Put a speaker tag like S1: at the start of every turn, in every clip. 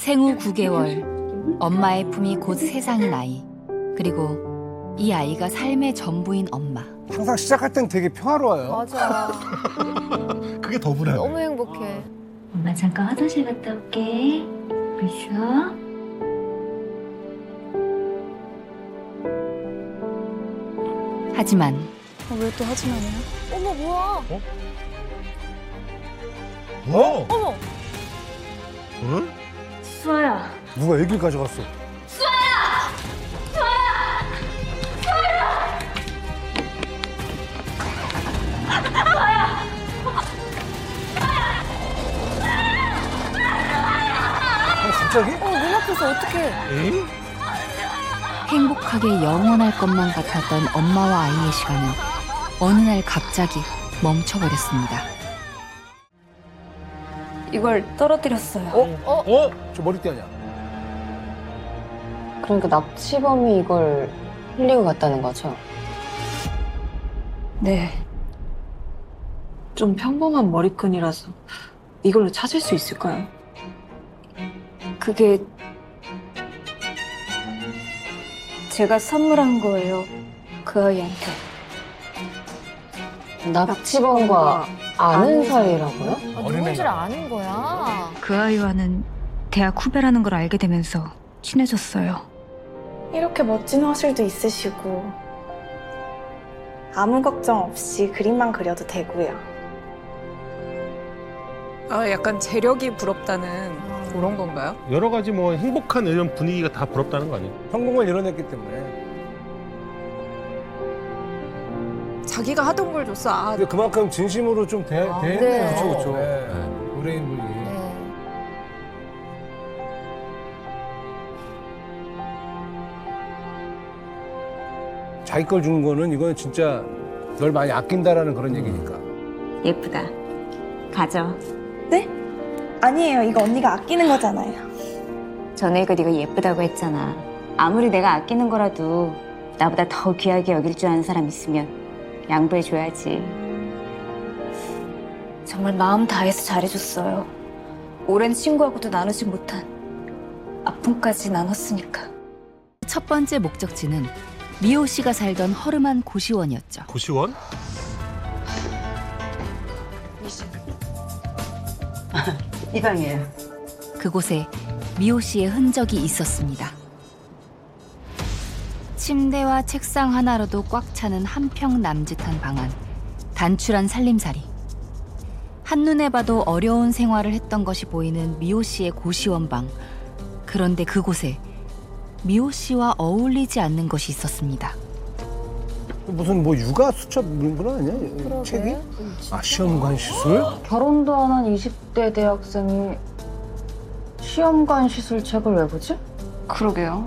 S1: 생후 9개월, 엄마의 품이 곧 세상인 아이. 그리고 이 아이가 삶의 전부인 엄마.
S2: 항상 시작할 땐 되게 평화로워요.
S3: 맞아.
S4: 그게 더 불안해.
S3: 너무 행복해.
S5: 엄마 잠깐 화장실 갔다 올게. 벌써?
S1: 하지만
S3: 왜 또 하지만이야? 어머 뭐야?
S4: 어?
S3: 어머.
S4: 응?
S5: 수아야.
S2: 누가 애기를 가져갔어? 갑자기?
S3: 문 앞에서 어떡해?
S4: 에이?
S1: 행복하게 영원할 것만 같았던 엄마와 아이의 시간은 어느 날 갑자기 멈춰버렸습니다.
S5: 이걸 떨어뜨렸어요.
S4: 어?
S2: 저 머리띠 아니야?
S6: 그러니까 납치범이 이걸 흘리고 갔다는 거죠?
S5: 네. 좀 평범한 머리끈이라서 이걸로 찾을 수 있을까요? 그게 제가 선물한 거예요. 그 아이한테.
S6: 납치범과 아는 사이라고요?
S3: 아, 누군지를 아는 거야.
S7: 그 아이와는 대학 후배라는 걸 알게 되면서 친해졌어요.
S8: 이렇게 멋진 화실도 있으시고 아무 걱정 없이 그림만 그려도 되고요.
S9: 아, 약간 재력이 부럽다는 그런 건가요?
S4: 여러 가지 뭐 행복한 이런 분위기가 다 부럽다는 거 아니에요?
S2: 성공을 이뤄냈기 때문에.
S9: 자기가 하던 걸 줬어. 아,
S2: 근데 그만큼 진심으로 좀 대했네요.
S3: 네.
S2: 그쵸, 그쵸.
S4: 네.
S2: 의뢰인분이.
S3: 네.
S2: 자기 걸 준 거는 이건 진짜 널 많이 아낀다라는 그런 얘기니까.
S5: 예쁘다. 가져.
S8: 네? 아니에요. 이거 언니가 아끼는 거잖아요.
S5: 전에 그 네가 예쁘다고 했잖아. 아무리 내가 아끼는 거라도 나보다 더 귀하게 여길 줄 아는 사람 있으면 양보해줘야지. 정말 마음 다해서 잘해줬어요. 오랜 친구하고도 나누지 못한 아픔까지 나눴으니까.
S1: 첫 번째 목적지는 미호 씨가 살던 허름한 고시원이었죠.
S4: 고시원?
S5: 이 방이에요.
S1: 그곳에 미호 씨의 흔적이 있었습니다. 침대와 책상 하나로도 꽉 차는 한평 남짓한 방 안, 단출한 살림살이. 한눈에 봐도 어려운 생활을 했던 것이 보이는 미호 씨의 고시원 방. 그런데 그곳에 미호 씨와 어울리지 않는 것이 있었습니다.
S2: 무슨 뭐 육아 수첩 이런 거 아니야? 책이? 아, 시험관 시술?
S6: 결혼도 안 한 20대 대학생이 시험관 시술책을 왜 보지?
S10: 그러게요.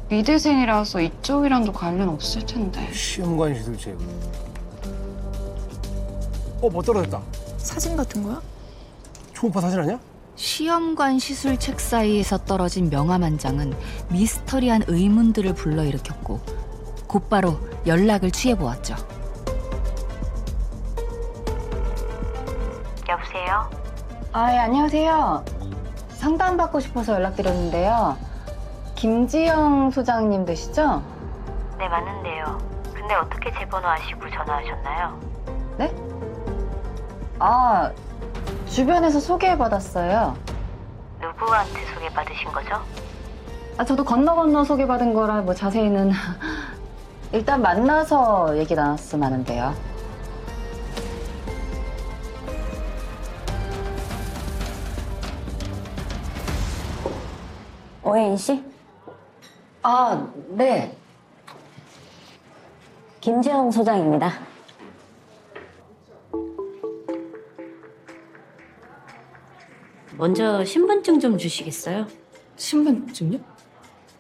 S10: 미대생이라서 이쪽이랑도 관련 없을 텐데.
S2: 시험관 시술책. 뭐 떨어졌다.
S9: 사진 같은 거야?
S2: 초음파 사진 아니야?
S1: 시험관 시술책 사이에서 떨어진 명함 한 장은 미스터리한 의문들을 불러일으켰고 곧바로 연락을 취해보았죠.
S5: 여보세요?
S6: 아, 예, 안녕하세요. 상담받고 싶어서 연락드렸는데요. 김지영 소장님 되시죠?
S5: 네, 맞는데요. 근데 어떻게 제 번호 아시고 전화하셨나요?
S6: 네? 아, 주변에서 소개받았어요.
S5: 누구한테 소개받으신 거죠?
S6: 아, 저도 건너 소개받은 거라 뭐 자세히는 일단 만나서 얘기 나눴으면 하는데요.
S5: 오혜인 씨?
S6: 아, 네.
S5: 김재영 소장입니다. 먼저 신분증 좀 주시겠어요?
S6: 신분증요?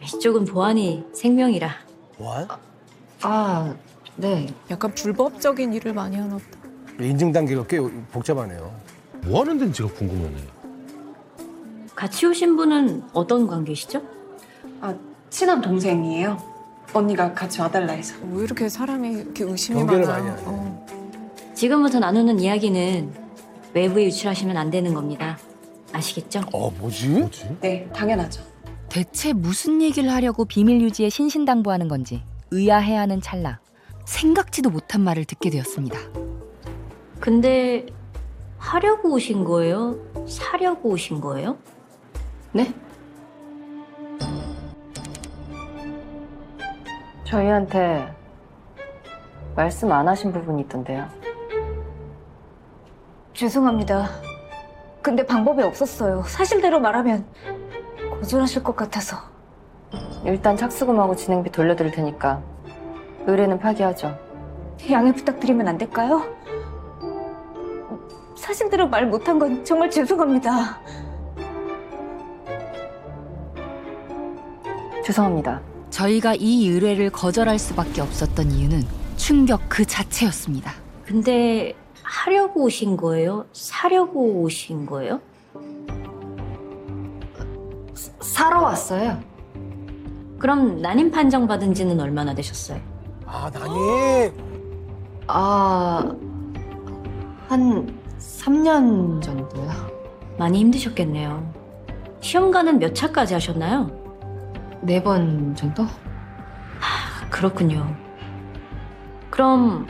S5: 이쪽은 보안이 생명이라.
S2: 보안?
S6: 아, 네.
S9: 약간 불법적인 일을 많이 하나 보다.
S2: 인증 단계가 꽤 복잡하네요.
S4: 뭐 하는 데인지가 궁금하네.
S5: 같이 오신 분은 어떤 관계시죠?
S10: 아, 친한 동생이에요. 언니가 같이 와달라 해서.
S9: 왜 이렇게 사람이 이렇게 의심이
S2: 경계를
S9: 많아?
S2: 많이 하네.
S5: 지금부터 나누는 이야기는 외부에 유출하시면 안 되는 겁니다. 아시겠죠?
S2: 뭐지?
S10: 네, 당연하죠.
S1: 대체 무슨 얘기를 하려고 비밀 유지에 신신당부하는 건지 의아해하는 찰나 생각지도 못한 말을 듣게 되었습니다.
S5: 근데 하려고 오신 거예요? 사려고 오신 거예요?
S6: 네? 저희한테 말씀 안 하신 부분이 있던데요.
S5: 죄송합니다. 근데 방법이 없었어요. 사실대로 말하면 거절하실 것 같아서.
S6: 일단 착수금하고 진행비 돌려드릴 테니까 의뢰는 파기하죠.
S5: 양해 부탁드리면 안 될까요? 사실대로 말 못한 건 정말 죄송합니다.
S6: 죄송합니다.
S1: 저희가 이 의뢰를 거절할 수밖에 없었던 이유는 충격 그 자체였습니다.
S5: 근데 하려고 오신 거예요? 사려고 오신 거예요?
S6: 사러 왔어요.
S5: 그럼 난임 판정 받은 지는 얼마나 되셨어요?
S2: 난이.
S6: 한 3년 정도요.
S5: 많이 힘드셨겠네요. 시험관은 몇 차까지 하셨나요?
S6: 4번 정도?
S5: 그렇군요. 그럼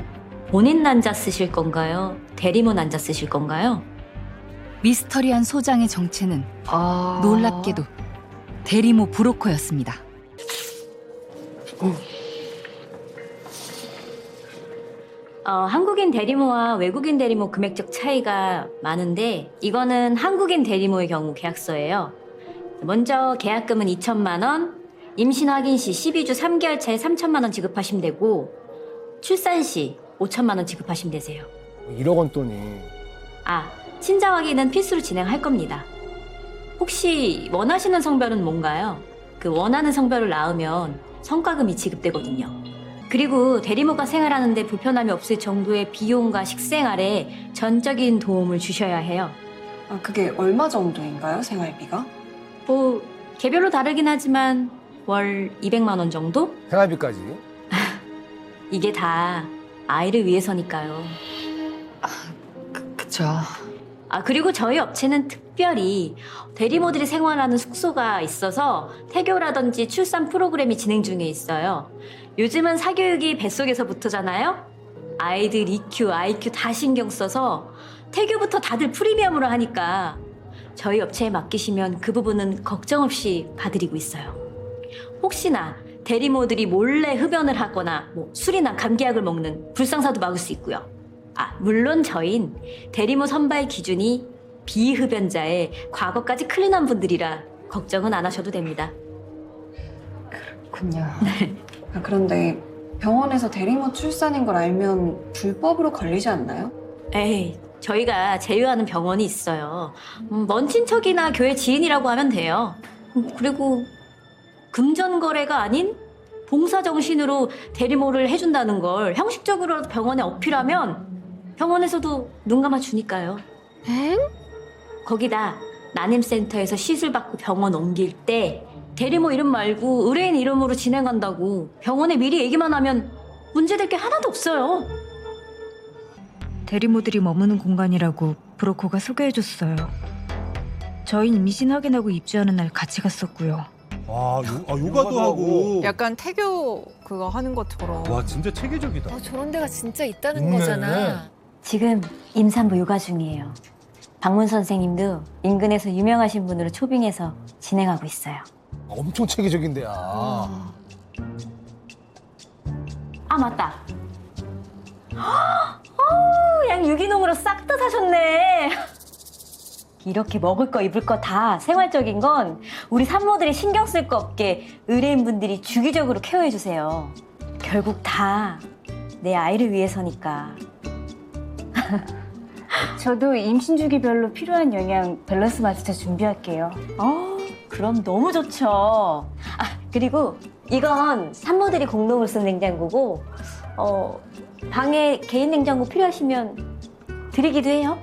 S5: 본인 난자 쓰실 건가요? 대리모 난자 쓰실 건가요?
S1: 미스터리한 소장의 정체는 놀랍게도 대리모 브로커였습니다.
S5: 한국인 대리모와 외국인 대리모 금액적 차이가 많은데 이거는 한국인 대리모의 경우 계약서예요. 먼저 계약금은 2천만 원, 임신 확인 시 12주 3개월 차에 3천만 원 지급하시면 되고 출산 시 5천만 원 지급하시면 되세요.
S2: 1억 원 돈이.
S5: 친자 확인은 필수로 진행할 겁니다. 혹시 원하시는 성별은 뭔가요? 그 원하는 성별을 낳으면 성과금이 지급되거든요. 그리고 대리모가 생활하는데 불편함이 없을 정도의 비용과 식생활에 전적인 도움을 주셔야 해요.
S10: 그게 얼마 정도인가요, 생활비가?
S5: 개별로 다르긴 하지만 월 200만 원 정도?
S2: 생활비까지.
S5: 이게 다 아이를 위해서니까요.
S6: 그쵸.
S5: 그리고 저희 업체는 특별히 대리모들이 생활하는 숙소가 있어서 태교라든지 출산 프로그램이 진행 중에 있어요. 요즘은 사교육이 뱃속에서부터잖아요. 아이들 EQ, IQ 다 신경 써서 태교부터 다들 프리미엄으로 하니까 저희 업체에 맡기시면 그 부분은 걱정 없이 봐드리고 있어요. 혹시나 대리모들이 몰래 흡연을 하거나 술이나 감기약을 먹는 불상사도 막을 수 있고요. 물론 저흰 대리모 선발 기준이 비흡연자의 과거까지 클린한 분들이라 걱정은 안 하셔도 됩니다.
S6: 그렇군요.
S10: 그런데 병원에서 대리모 출산인 걸 알면 불법으로 걸리지 않나요?
S5: 에이, 저희가 제휴하는 병원이 있어요. 먼 친척이나 교회 지인이라고 하면 돼요. 그리고 금전거래가 아닌 봉사정신으로 대리모를 해준다는 걸 형식적으로 병원에 어필하면 병원에서도 눈 감아주니까요. 거기다 난임센터에서 시술받고 병원 옮길 때 대리모 이름 말고 의뢰인 이름으로 진행한다고 병원에 미리 얘기만 하면 문제될 게 하나도 없어요.
S7: 대리모들이 머무는 공간이라고 브로커가 소개해줬어요. 저희는 임신 확인하고 입주하는 날 같이 갔었고요.
S4: 요가도 하고.
S9: 약간 태교 그거 하는 것처럼.
S4: 와, 진짜 체계적이다.
S3: 저런 데가 진짜 있다는
S2: 있네.
S3: 거잖아.
S5: 지금 임산부 요가 중이에요. 박문 선생님도 인근에서 유명하신 분으로 초빙해서 진행하고 있어요.
S2: 엄청 체계적인데,
S5: 맞다. 양 유기농으로 싹 다 사셨네. 이렇게 먹을 거 입을 거 다 생활적인 건 우리 산모들이 신경 쓸 거 없게 의뢰인분들이 주기적으로 케어해 주세요. 결국 다 내 아이를 위해서니까. 저도 임신 주기별로 필요한 영양 밸런스 맞춰서 준비할게요. 그럼 너무 좋죠. 그리고 이건 산모들이 공동으로 쓴 냉장고고 방에 개인 냉장고 필요하시면 드리기도 해요.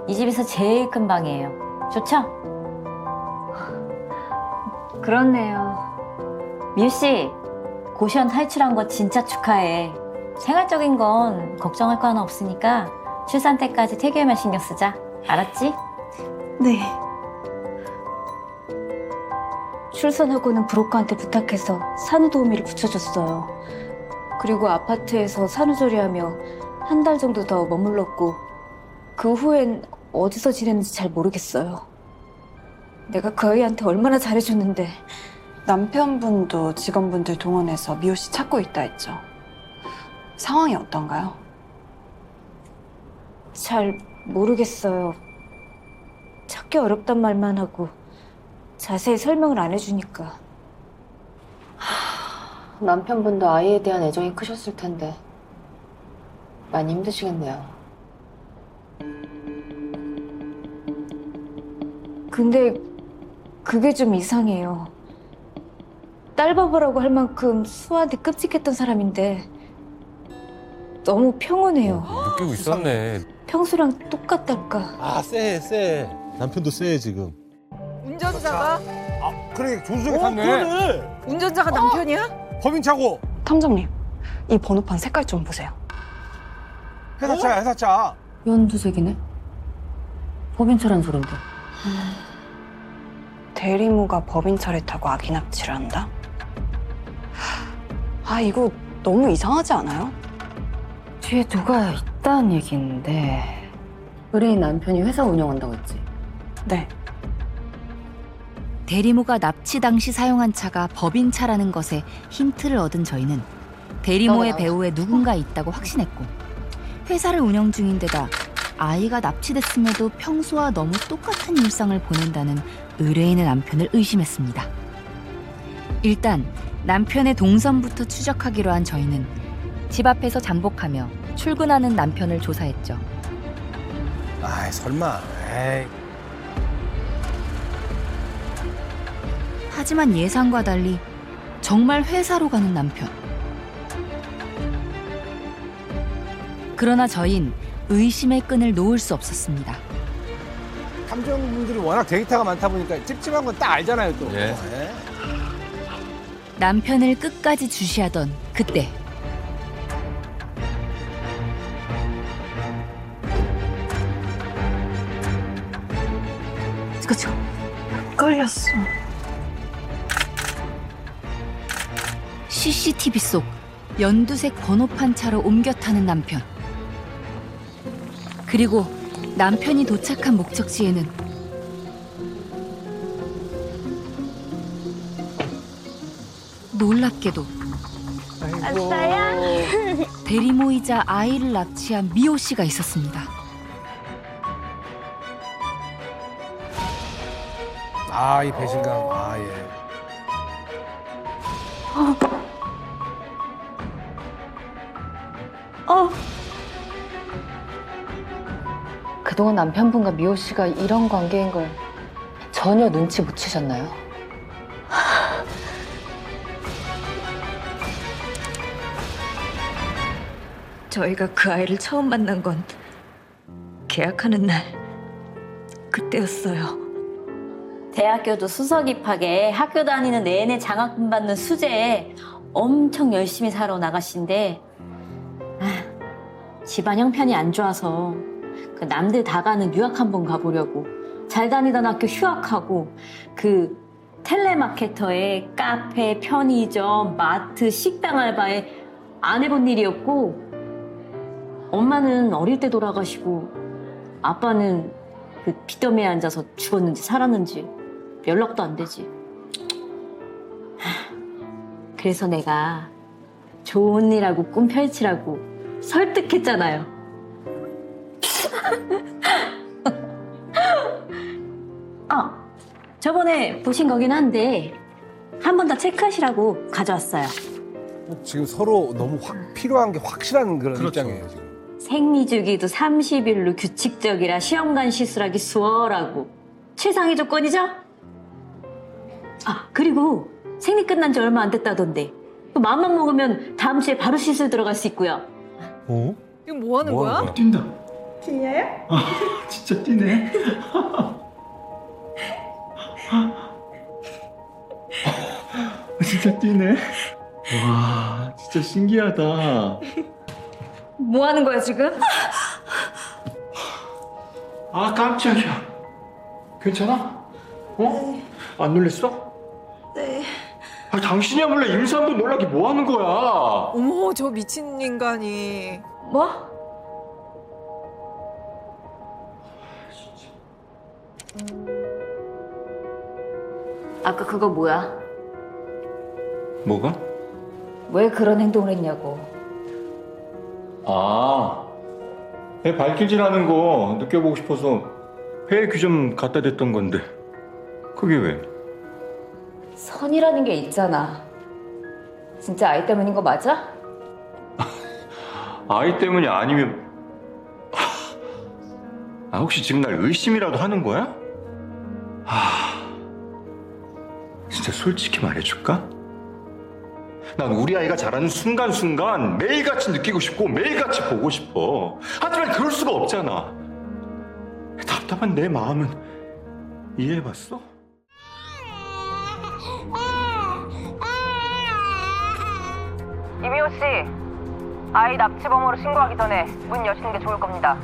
S5: 이 집에서 제일 큰 방이에요. 좋죠?
S6: 그렇네요.
S5: 미우 씨, 고시원 탈출한 거 진짜 축하해. 생활적인 건 걱정할 거 하나 없으니까 출산 때까지 태교에만 신경 쓰자. 알았지?
S8: 네.
S7: 출산하고는 브로커한테 부탁해서 산후도우미를 붙여줬어요. 그리고 아파트에서 산후조리하며 한 달 정도 더 머물렀고 그 후엔 어디서 지냈는지 잘 모르겠어요. 내가 그 아이한테 얼마나 잘해줬는데.
S10: 남편분도 직원분들 동원해서 미호 씨 찾고 있다 했죠. 상황이 어떤가요?
S7: 잘 모르겠어요. 찾기 어렵단 말만 하고 자세히 설명을 안 해주니까.
S6: 남편분도 아이에 대한 애정이 크셨을 텐데 많이 힘드시겠네요.
S7: 근데 그게 좀 이상해요. 딸 바보라고 할 만큼 수아한테 끔찍했던 사람인데 너무 평온해요.
S4: 느끼고 있었네.
S7: 평소랑 똑같달까.
S4: 아, 쎄. 남편도 쎄, 지금.
S9: 운전자가?
S2: 아, 그래, 조수석에 탔네.
S9: 운전자가 남편이야?
S2: 법인차고.
S10: 탐정님, 이 번호판 색깔 좀 보세요.
S2: 회사차야, 회사차.
S1: 연두색이네. 법인차란 소린데.
S10: 대리모가 법인차를 타고 아기 납치를 한다? 아, 이거 너무 이상하지 않아요?
S6: 뒤에 누가 있다는 얘기인데 의뢰인 남편이 회사 운영한다고 했지?
S10: 네.
S1: 대리모가 납치 당시 사용한 차가 법인차라는 것에 힌트를 얻은 저희는 대리모의 배후에 누군가 있다고 확신했고 회사를 운영 중인 데다 아이가 납치됐음에도 평소와 너무 똑같은 일상을 보낸다는 의뢰인의 남편을 의심했습니다. 일단 남편의 동선부터 추적하기로 한 저희는 집 앞에서 잠복하며 출근하는 남편을 조사했죠.
S2: 아이, 설마. 에이.
S1: 하지만 예상과 달리 정말 회사로 가는 남편. 그러나 저흰 의심의 끈을 놓을 수 없었습니다.
S2: 탐정분들이 워낙 데이터가 많다 보니까 찝찝한 건 딱 알잖아요, 또.
S4: 예.
S2: 예.
S1: 남편을 끝까지 주시하던 그때
S8: 그쵸. 걸렸어.
S1: CCTV 속 연두색 번호판 차로 옮겨 타는 남편. 그리고 남편이 도착한 목적지에는 놀랍게도 대리모이자 아이를 납치한 미호 씨가 있었습니다.
S2: 아, 이 배신감. 아, 예.
S6: 그동안 남편분과 미호 씨가 이런 관계인 걸 전혀 눈치 못 채셨나요?
S7: 저희가 그 아이를 처음 만난 건 계약하는 날 그때였어요.
S5: 대학교도 수석 입학에 학교 다니는 내내 장학금 받는 수재에 엄청 열심히 살아온 아가씨인데 집안 형편이 안 좋아서 그 남들 다 가는 유학 한번 가보려고 잘 다니던 학교 휴학하고 그 텔레마케터에 카페, 편의점, 마트, 식당 알바에 안 해본 일이었고 엄마는 어릴 때 돌아가시고 아빠는 그 빚더미에 앉아서 죽었는지 살았는지 연락도 안 되지. 그래서 내가 좋은 일하고 꿈 펼치라고 설득했잖아요. 저번에 보신 거긴 한데 한 번 더 체크하시라고 가져왔어요.
S2: 지금 서로 너무 필요한 게 확실한 그런
S4: 그렇죠.
S2: 입장이에요, 지금.
S5: 생리주기도 30일로 규칙적이라 시험관 시술하기 수월하고 최상위 조건이죠? 그리고 생리 끝난 지 얼마 안 됐다던데 또 마음만 먹으면 다음 주에 바로 시술 들어갈 수 있고요.
S4: 어?
S9: 이거 뭐 하는 거야?
S4: 뛴다.
S8: 뒤에요?
S4: 진짜 뛰네. 진짜 뛰네. 와, 진짜 신기하다.
S5: 뭐 하는 거야 지금?
S4: 아, 깜짝이야. 괜찮아? 어? 안 놀랬어?
S8: 네.
S4: 아, 당신이야 몰래 임산부 놀라기 뭐 하는 거야?
S9: 어머, 저 미친 인간이.
S5: 뭐? 아까 그거 뭐야?
S4: 뭐가?
S5: 왜 그런 행동을 했냐고.
S4: 아, 애 발길질하는 거 느껴보고 싶어서 폐 귀 좀 갖다 댔던 건데 그게 왜?
S5: 선이라는 게 있잖아. 진짜 아이 때문인 거 맞아?
S4: 아이 때문이 아니면 아, 혹시 지금 날 의심이라도 하는 거야? 진짜 솔직히 말해줄까? 난 우리 아이가 자라는 순간순간 매일같이 느끼고 싶고 매일같이 보고 싶어. 하지만 그럴 수가 없잖아. 답답한 내 마음은 이해해봤어?
S6: 이미호 씨, 아이 납치범으로 신고하기 전에 문 여시는 게 좋을 겁니다.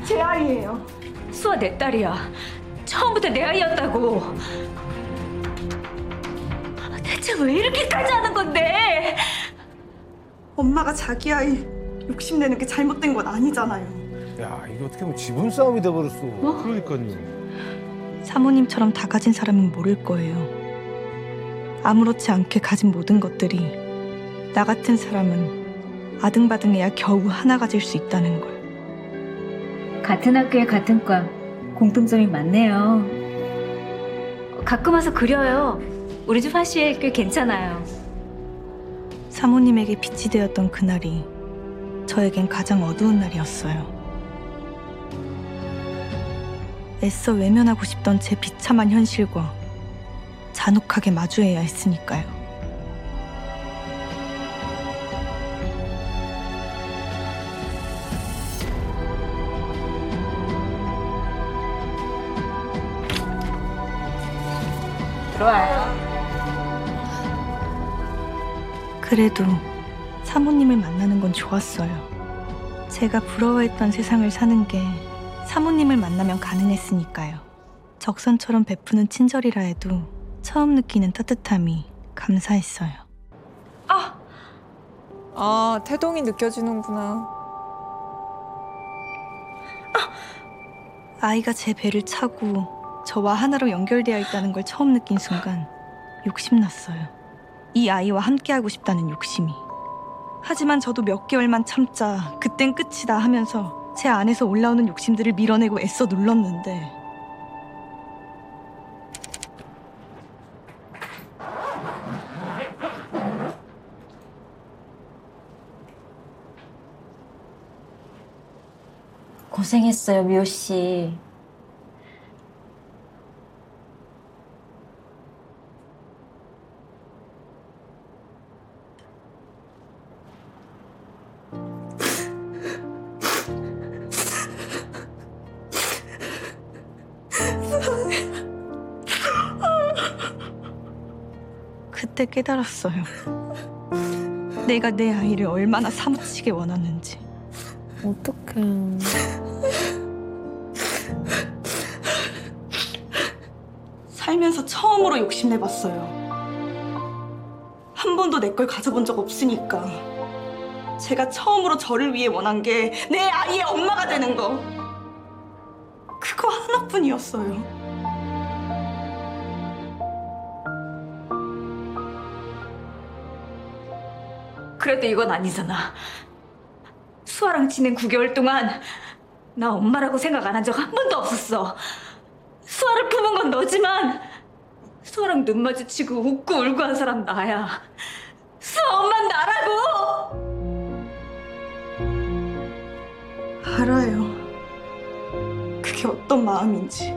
S8: 제 아이예요.
S5: 수아 내 딸이야. 처음부터 내 아이였다고. 대체 왜 이렇게까지 하는 건데?
S8: 엄마가 자기 아이 욕심내는 게 잘못된 건 아니잖아요.
S2: 야, 이게 어떻게 보면 지분 싸움이 돼버렸어.
S4: 그러니까요.
S11: 사모님처럼 다 가진 사람은 모를 거예요. 아무렇지 않게 가진 모든 것들이 나 같은 사람은 아등바등해야 겨우 하나 가질 수 있다는 걸.
S7: 같은 학교에 같은 과 공통점이 많네요.
S5: 가끔 와서 그려요. 우리 집 화실 꽤 괜찮아요.
S11: 사모님에게 빛이 되었던 그날이 저에겐 가장 어두운 날이었어요. 애써 외면하고 싶던 제 비참한 현실과 잔혹하게 마주해야 했으니까요. 그래도 사모님을 만나는 건 좋았어요. 제가 부러워했던 세상을 사는 게 사모님을 만나면 가능했으니까요. 적선처럼 베푸는 친절이라 해도 처음 느끼는 따뜻함이 감사했어요.
S9: 아, 태동이 느껴지는구나.
S11: 아이가 제 배를 차고 저와 하나로 연결되어 있다는 걸 처음 느낀 순간 욕심났어요. 이 아이와 함께하고 싶다는 욕심이. 하지만 저도 몇 개월만 참자, 그땐 끝이다 하면서 제 안에서 올라오는 욕심들을 밀어내고 애써 눌렀는데
S5: 고생했어요, 미호 씨.
S11: 그때 깨달았어요. 내가 내 아이를 얼마나 사무치게 원하는지.
S3: 어떡해.
S8: 살면서 처음으로 욕심내봤어요. 한 번도 내 걸 가져본 적 없으니까. 제가 처음으로 저를 위해 원한 게 내 아이의 엄마가 되는 거. 그거 하나뿐이었어요.
S5: 그래도 이건 아니잖아. 수아랑 지낸 9개월 동안 나 엄마라고 생각 안 한 적 한 번도 없었어. 수아를 품은 건 너지만 수아랑 눈 마주치고 웃고 울고 한 사람 나야. 수아 엄마는 나라고!
S8: 알아요. 그게 어떤 마음인지.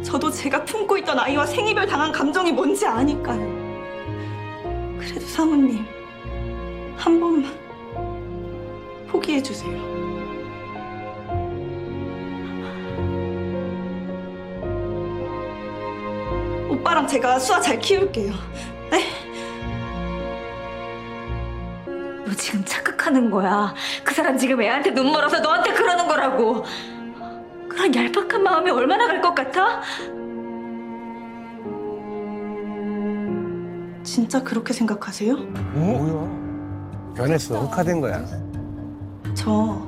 S8: 저도 제가 품고 있던 아이와 생이별 당한 감정이 뭔지 아니까요. 그래도 사모님, 한 번만 포기해주세요. 오빠랑 제가 수아 잘 키울게요. 네?
S5: 너 지금 착각하는 거야. 그 사람 지금 애한테 눈 멀어서 너한테 그러는 거라고. 그런 얄팍한 마음이 얼마나 갈 것 같아?
S8: 진짜 그렇게 생각하세요?
S2: 뭐야? 변했어. 흑화된 거야.
S8: 저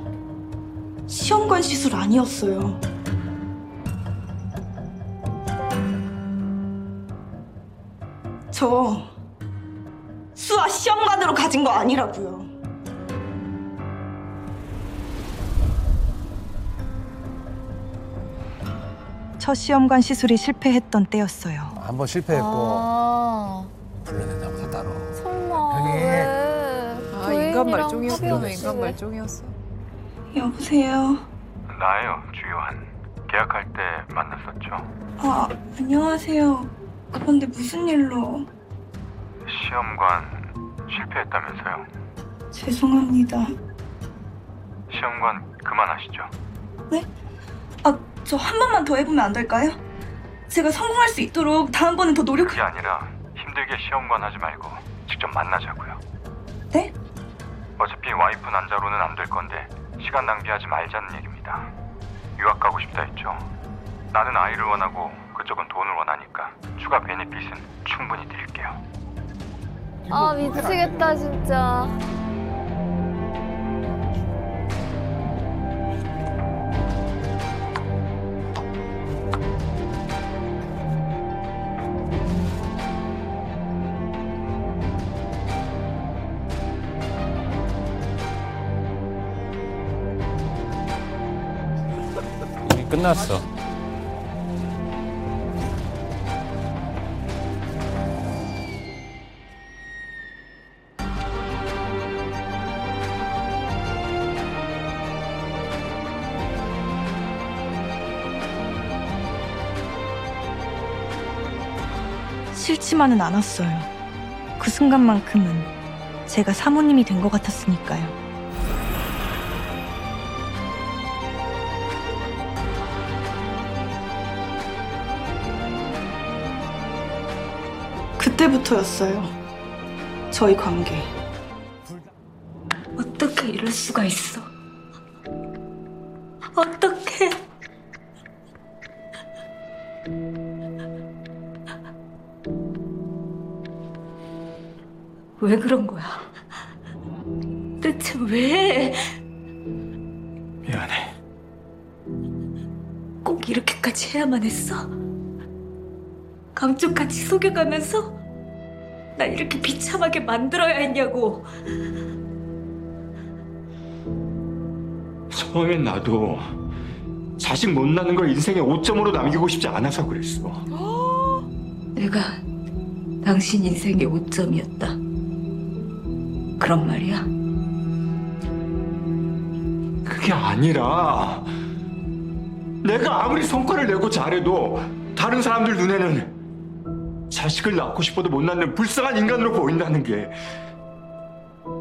S8: 시험관 시술 아니었어요. 저 수아 시험관으로 가진 거 아니라고요.
S11: 첫 시험관 시술이 실패했던 때였어요.
S2: 한 번 실패했고
S3: 아,
S2: 불러냈나 보다 따로.
S3: 설마.
S2: 편히.
S3: 왜?
S9: 아,
S3: 부인이랑
S9: 인간 말종이었구나.
S3: 합의없이
S9: 인간
S3: 왜?
S9: 말종이었어.
S8: 여보세요.
S4: 나예요, 주요한. 계약할 때 만났었죠.
S8: 아, 안녕하세요. 그런데 무슨 일로?
S4: 시험관 실패했다면서요.
S8: 죄송합니다.
S4: 시험관 그만하시죠.
S8: 아, 저 한 번만 더 해보면 안 될까요? 제가 성공할 수 있도록 다음번엔 더 노력...
S4: 그게 아니라 힘들게 시험관 하지 말고 직접 만나자고요.
S8: 네?
S4: 어차피 와이프 난자로는 안 될 건데 시간 낭비하지 말자는 얘기입니다. 유학 가고 싶다 했죠. 나는 아이를 원하고 그쪽은 돈을 원하니까 추가 베네핏은 충분히 드릴게요.
S3: 아, 미치겠다, 진짜.
S2: 이미 끝났어.
S11: 싫지만은 않았어요. 그 순간만큼은 제가 사모님이 된 것 같았으니까요.
S8: 그때부터였어요. 저희 관계.
S5: 어떻게 이럴 수가 있어? 어떻게? 왜 그런 거야? 대체 왜?
S4: 미안해.
S5: 꼭 이렇게까지 해야만 했어? 감쪽같이 속여가면서 나 이렇게 비참하게 만들어야 했냐고.
S4: 처음엔 나도 자식 못 낳는 걸 인생의 오점으로 남기고 싶지 않아서 그랬어.
S5: 내가 당신 인생의 오점이었다. 그런 말이야?
S4: 그게 아니라 내가 아무리 성과를 내고 잘해도 다른 사람들 눈에는 자식을 낳고 싶어도 못 낳는 불쌍한 인간으로 보인다는 게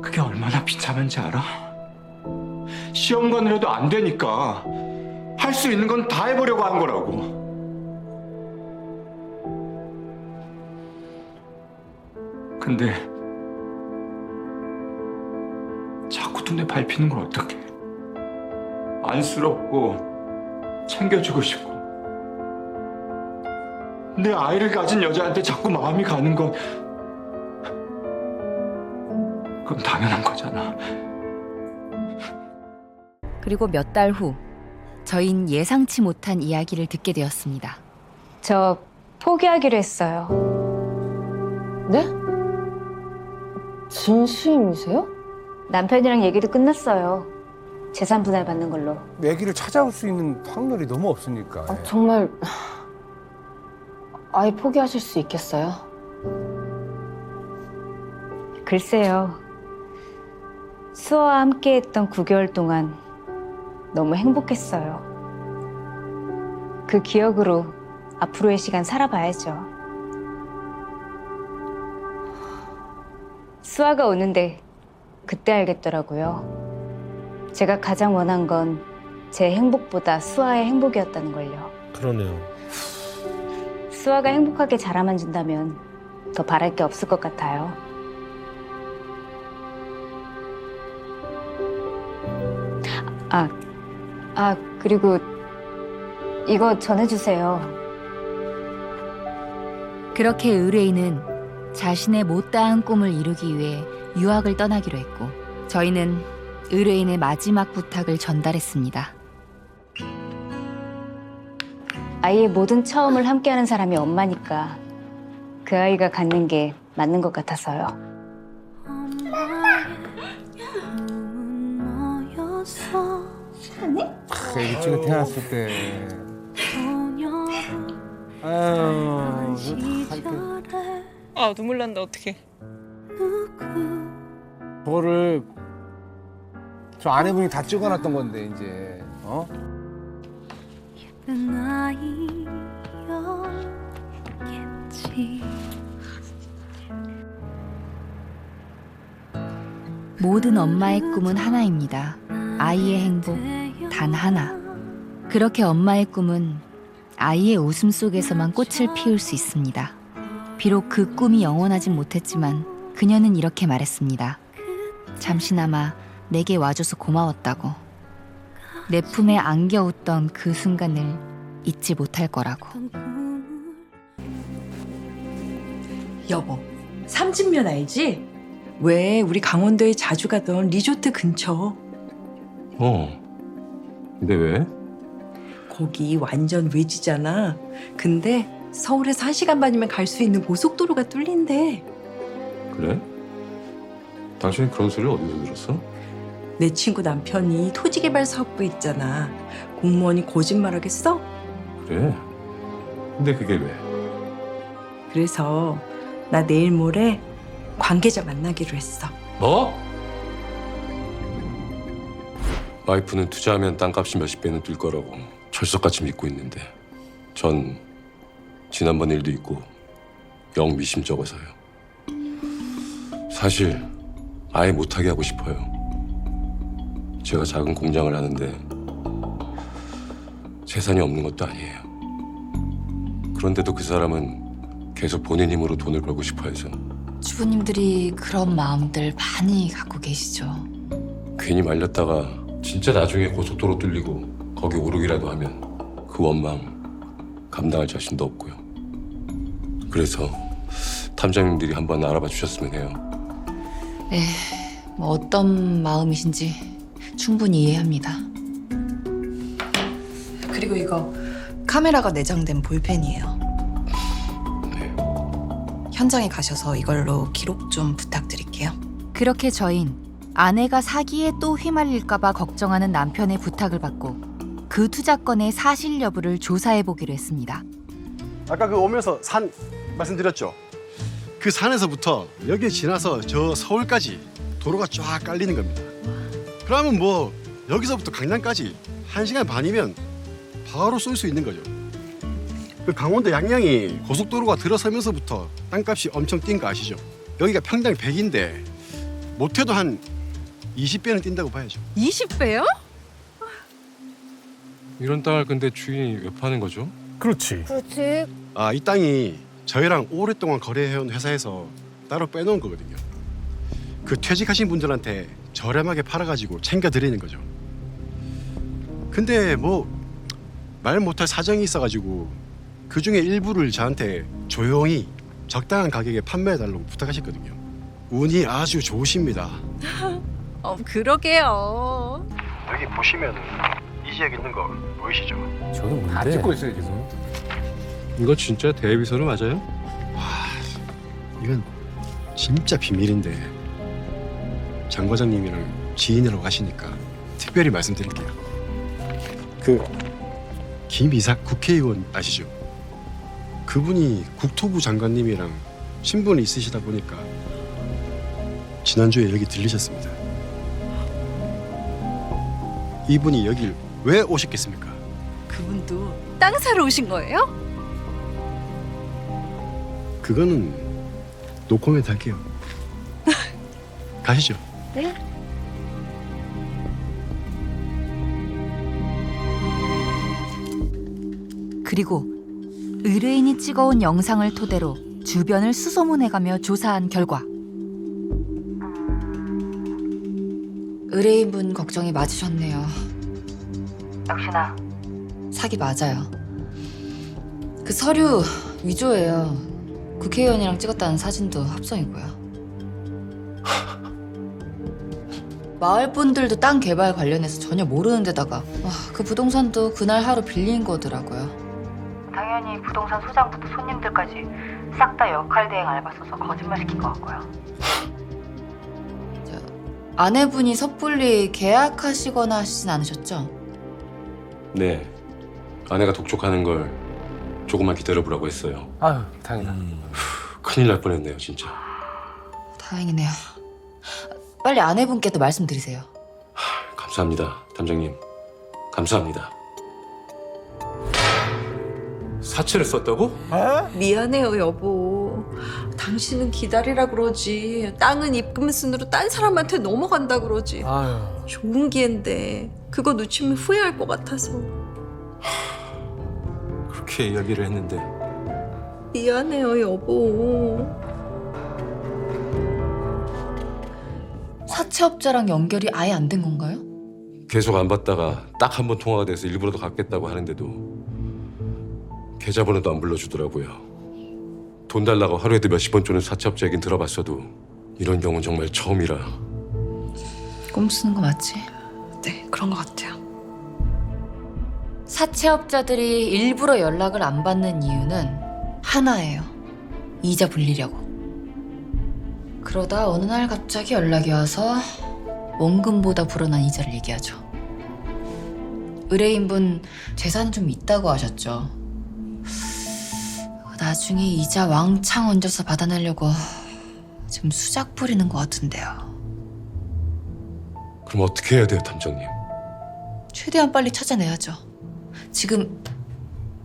S4: 그게 얼마나 비참한지 알아? 시험관으로도 안 되니까 할 수 있는 건 다 해보려고 한 거라고. 근데 자꾸 눈에 밟히는 걸 어떡해. 안쓰럽고 챙겨주고 싶고 내 아이를 가진 여자한테 자꾸 마음이 가는 건 그건 당연한 거잖아.
S1: 그리고 몇 달 후, 저흰 예상치 못한 이야기를 듣게 되었습니다.
S6: 저 포기하기로 했어요. 네? 진심이세요? 남편이랑 얘기도 끝났어요. 재산 분할 받는 걸로.
S2: 애기를 찾아올 수 있는 확률이 너무 없으니까.
S6: 정말 아예 포기하실 수 있겠어요? 글쎄요. 수아와 함께했던 9개월 동안 너무 행복했어요. 그 기억으로 앞으로의 시간 살아봐야죠. 수아가 오는데 그때 알겠더라고요. 제가 가장 원한 건 제 행복보다 수아의 행복이었다는 걸요.
S2: 그러네요.
S6: 수아가 행복하게 자라만 준다면 더 바랄 게 없을 것 같아요. 그리고 이거 전해주세요.
S1: 그렇게 의뢰인은 자신의 못다한 꿈을 이루기 위해 유학을 떠나기로 했고 저희는 의뢰인의 마지막 부탁을 전달했습니다.
S6: 아이의 모든 처음을 함께하는 사람이 엄마니까 그 아이가 갖는 게 맞는 것 같아서요.
S2: 애기 친구 태어났을 때. 아유,
S9: 아 눈물 난다 어떡해.
S2: 그거를 저 아내분이 다 찍어놨던 건데 이제 어?
S1: 모든 엄마의 꿈은 하나입니다. 아이의 행복 단 하나. 그렇게 엄마의 꿈은 아이의 웃음 속에서만 꽃을 피울 수 있습니다. 비록 그 꿈이 영원하진 못했지만 그녀는 이렇게 말했습니다. 잠시나마 내게 와줘서 고마웠다고. 내 품에 안겨 웃던 그 순간을 잊지 못할 거라고.
S12: 여보, 삼진면 알지? 왜 우리 강원도에 자주 가던 리조트 근처.
S4: 근데 왜?
S12: 거기 완전 외지잖아. 근데 서울에서 1시간 반이면 갈 수 있는 고속도로가 뚫린대.
S4: 그래? 당신이 그런 소리를 어디서 들었어?
S12: 내 친구 남편이 토지개발 사업부 있잖아. 공무원이 거짓말하겠어?
S4: 그래? 근데 그게 왜?
S12: 그래서 나 내일 모레 관계자 만나기로 했어.
S13: 뭐? 와이프는 투자하면 땅값이 몇십 배는 뛸 거라고 철석같이 믿고 있는데 전 지난번 일도 있고 영 미심쩍어서요. 사실 아예 못하게 하고 싶어요. 제가 작은 공장을 하는데 재산이 없는 것도 아니에요. 그런데도 그 사람은 계속 본인 힘으로 돈을 벌고 싶어 해서
S1: 주부님들이 그런 마음들 많이 갖고 계시죠.
S13: 괜히 말렸다가 진짜 나중에 고속도로 뚫리고 거기 오르기라도 하면 그 원망 감당할 자신도 없고요. 그래서 탐정님들이 한번 알아봐 주셨으면 해요.
S1: 네, 뭐 어떤 마음이신지 충분히 이해합니다.
S14: 그리고 이거 카메라가 내장된 볼펜이에요. 현장에 가셔서 이걸로 기록 좀 부탁드릴게요.
S1: 그렇게 저흰 아내가 사기에 또 휘말릴까봐 걱정하는 남편의 부탁을 받고 그 투자건의 사실 여부를 조사해보기로 했습니다.
S15: 아까 그 오면서 산 말씀드렸죠? 그 산에서부터 여기 지나서 저 서울까지 도로가 쫙 깔리는 겁니다. 그러면 뭐 여기서부터 강남까지 1시간 반이면 바로 쏠 수 있는 거죠. 그 강원도 양양이 고속도로가 들어서면서부터 땅값이 엄청 뛴 거 아시죠? 여기가 평당 100인데 못해도 한 20배는 뛴다고 봐야죠.
S9: 20배요?
S13: 이런 땅을 근데 주인이 왜 파는 거죠?
S2: 그렇지.
S3: 그렇지.
S15: 아, 이 땅이 저희랑 오랫동안 거래해온 회사에서 따로 빼놓은 거거든요. 그 퇴직하신 분들한테 저렴하게 팔아가지고 챙겨드리는 거죠. 근데 뭐 말 못할 사정이 있어가지고 그 중에 일부를 저한테 조용히 적당한 가격에 판매해달라고 부탁하셨거든요. 운이 아주 좋으십니다.
S9: 그러게요.
S15: 여기 보시면 이 지역 있는 거 보이시죠?
S2: 저는 뭔데? 다 찍고 있어요 지금.
S13: 이거 진짜 대비서류 맞아요?
S15: 이건 진짜 비밀인데 장 과장님이랑 지인이라고 하시니까 특별히 말씀드릴게요. 그 김이삭 국회의원 아시죠? 그분이 국토부 장관님이랑 친분이 있으시다 보니까 지난주에 여기 들리셨습니다. 이분이 여길 왜 오셨겠습니까?
S9: 그분도 땅 사러 오신 거예요?
S15: 그거는 노코멘트 할게요. 가시죠.
S9: 네.
S1: 그리고 의뢰인이 찍어온 영상을 토대로 주변을 수소문해가며 조사한 결과 의뢰인분 걱정이 맞으셨네요. 역시나 사기 맞아요. 그 서류 위조예요. 국회의원이랑 찍었다는 사진도 합성이고요. 마을 분들도 땅 개발 관련해서 전혀 모르는 데다가 그 부동산도 그날 하루 빌린 거더라고요.
S6: 당연히 부동산 소장부터 손님들까지 싹 다 역할 대행 알바 써서 거짓말 시킨 것 같고요.
S1: 아내분이 섣불리 계약하시거나 하시진 않으셨죠?
S13: 네. 아내가 독촉하는 걸 조금만 기다려보라고 했어요.
S2: 아유, 다행이다.
S13: 큰일 날 뻔했네요, 진짜.
S1: 다행이네요. 빨리 아내분께도 말씀드리세요.
S13: 감사합니다, 담장님. 감사합니다. 사채를 썼다고?
S12: 미안해요, 여보. 당신은 기다리라 그러지. 땅은 입금순으로 딴 사람한테 넘어간다 그러지.
S2: 아유.
S12: 좋은 기회인데 그거 놓치면 후회할 것 같아서.
S13: 그렇게 이야기를 했는데.
S12: 미안해요, 여보.
S1: 사채업자랑 연결이 아예 안 된 건가요?
S13: 계속 안 받다가 딱 한 번 통화가 돼서 일부러 더 갚겠다고 하는데도 계좌번호도 안 불러주더라고요. 돈 달라고 하루에도 몇십 번 쪼는 사채업자 얘긴 들어봤어도 이런 경우는 정말 처음이라.
S1: 꼼수는 거 맞지?
S10: 네, 그런 것 같아요.
S1: 사채업자들이 일부러 연락을 안 받는 이유는 하나예요. 이자 불리려고. 그러다 어느 날 갑자기 연락이 와서 원금보다 불어난 이자를 얘기하죠. 의뢰인분 재산 좀 있다고 하셨죠. 나중에 이자 왕창 얹어서 받아내려고 지금 수작 부리는 것 같은데요.
S13: 그럼 어떻게 해야 돼요, 담장님?
S1: 최대한 빨리 찾아내야죠. 지금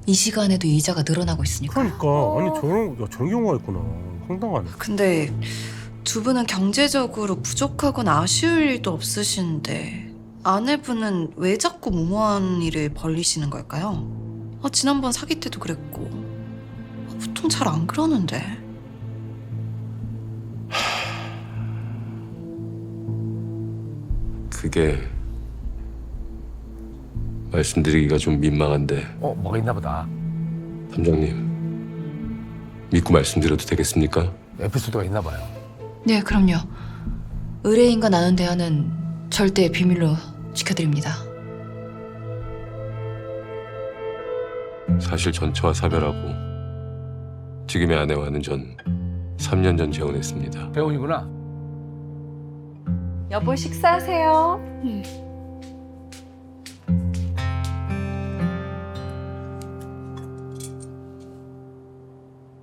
S1: 이 시간에도 이자가 늘어나고 있으니까.
S2: 그러니까 아니 저런 경우가 있구나. 황당하네.
S10: 근데 두 분은 경제적으로 부족하거나 아쉬울 일도 없으신데 아내분은 왜 자꾸 무모한 일을 벌리시는 걸까요? 지난번 사기 때도 그랬고 보통 잘 안 그러는데.
S13: 그게 말씀드리기가 좀 민망한데.
S2: 뭐가 있나 보다.
S13: 담장님, 믿고 말씀드려도 되겠습니까?
S2: 에피소드가 있나 봐요.
S1: 네, 그럼요. 의뢰인과 나눈 대화는 절대 비밀로 지켜드립니다.
S13: 사실 전처와 사별하고 지금의 아내와는 전 3년 전 재혼했습니다.
S2: 배운이구나.
S12: 여보, 식사하세요.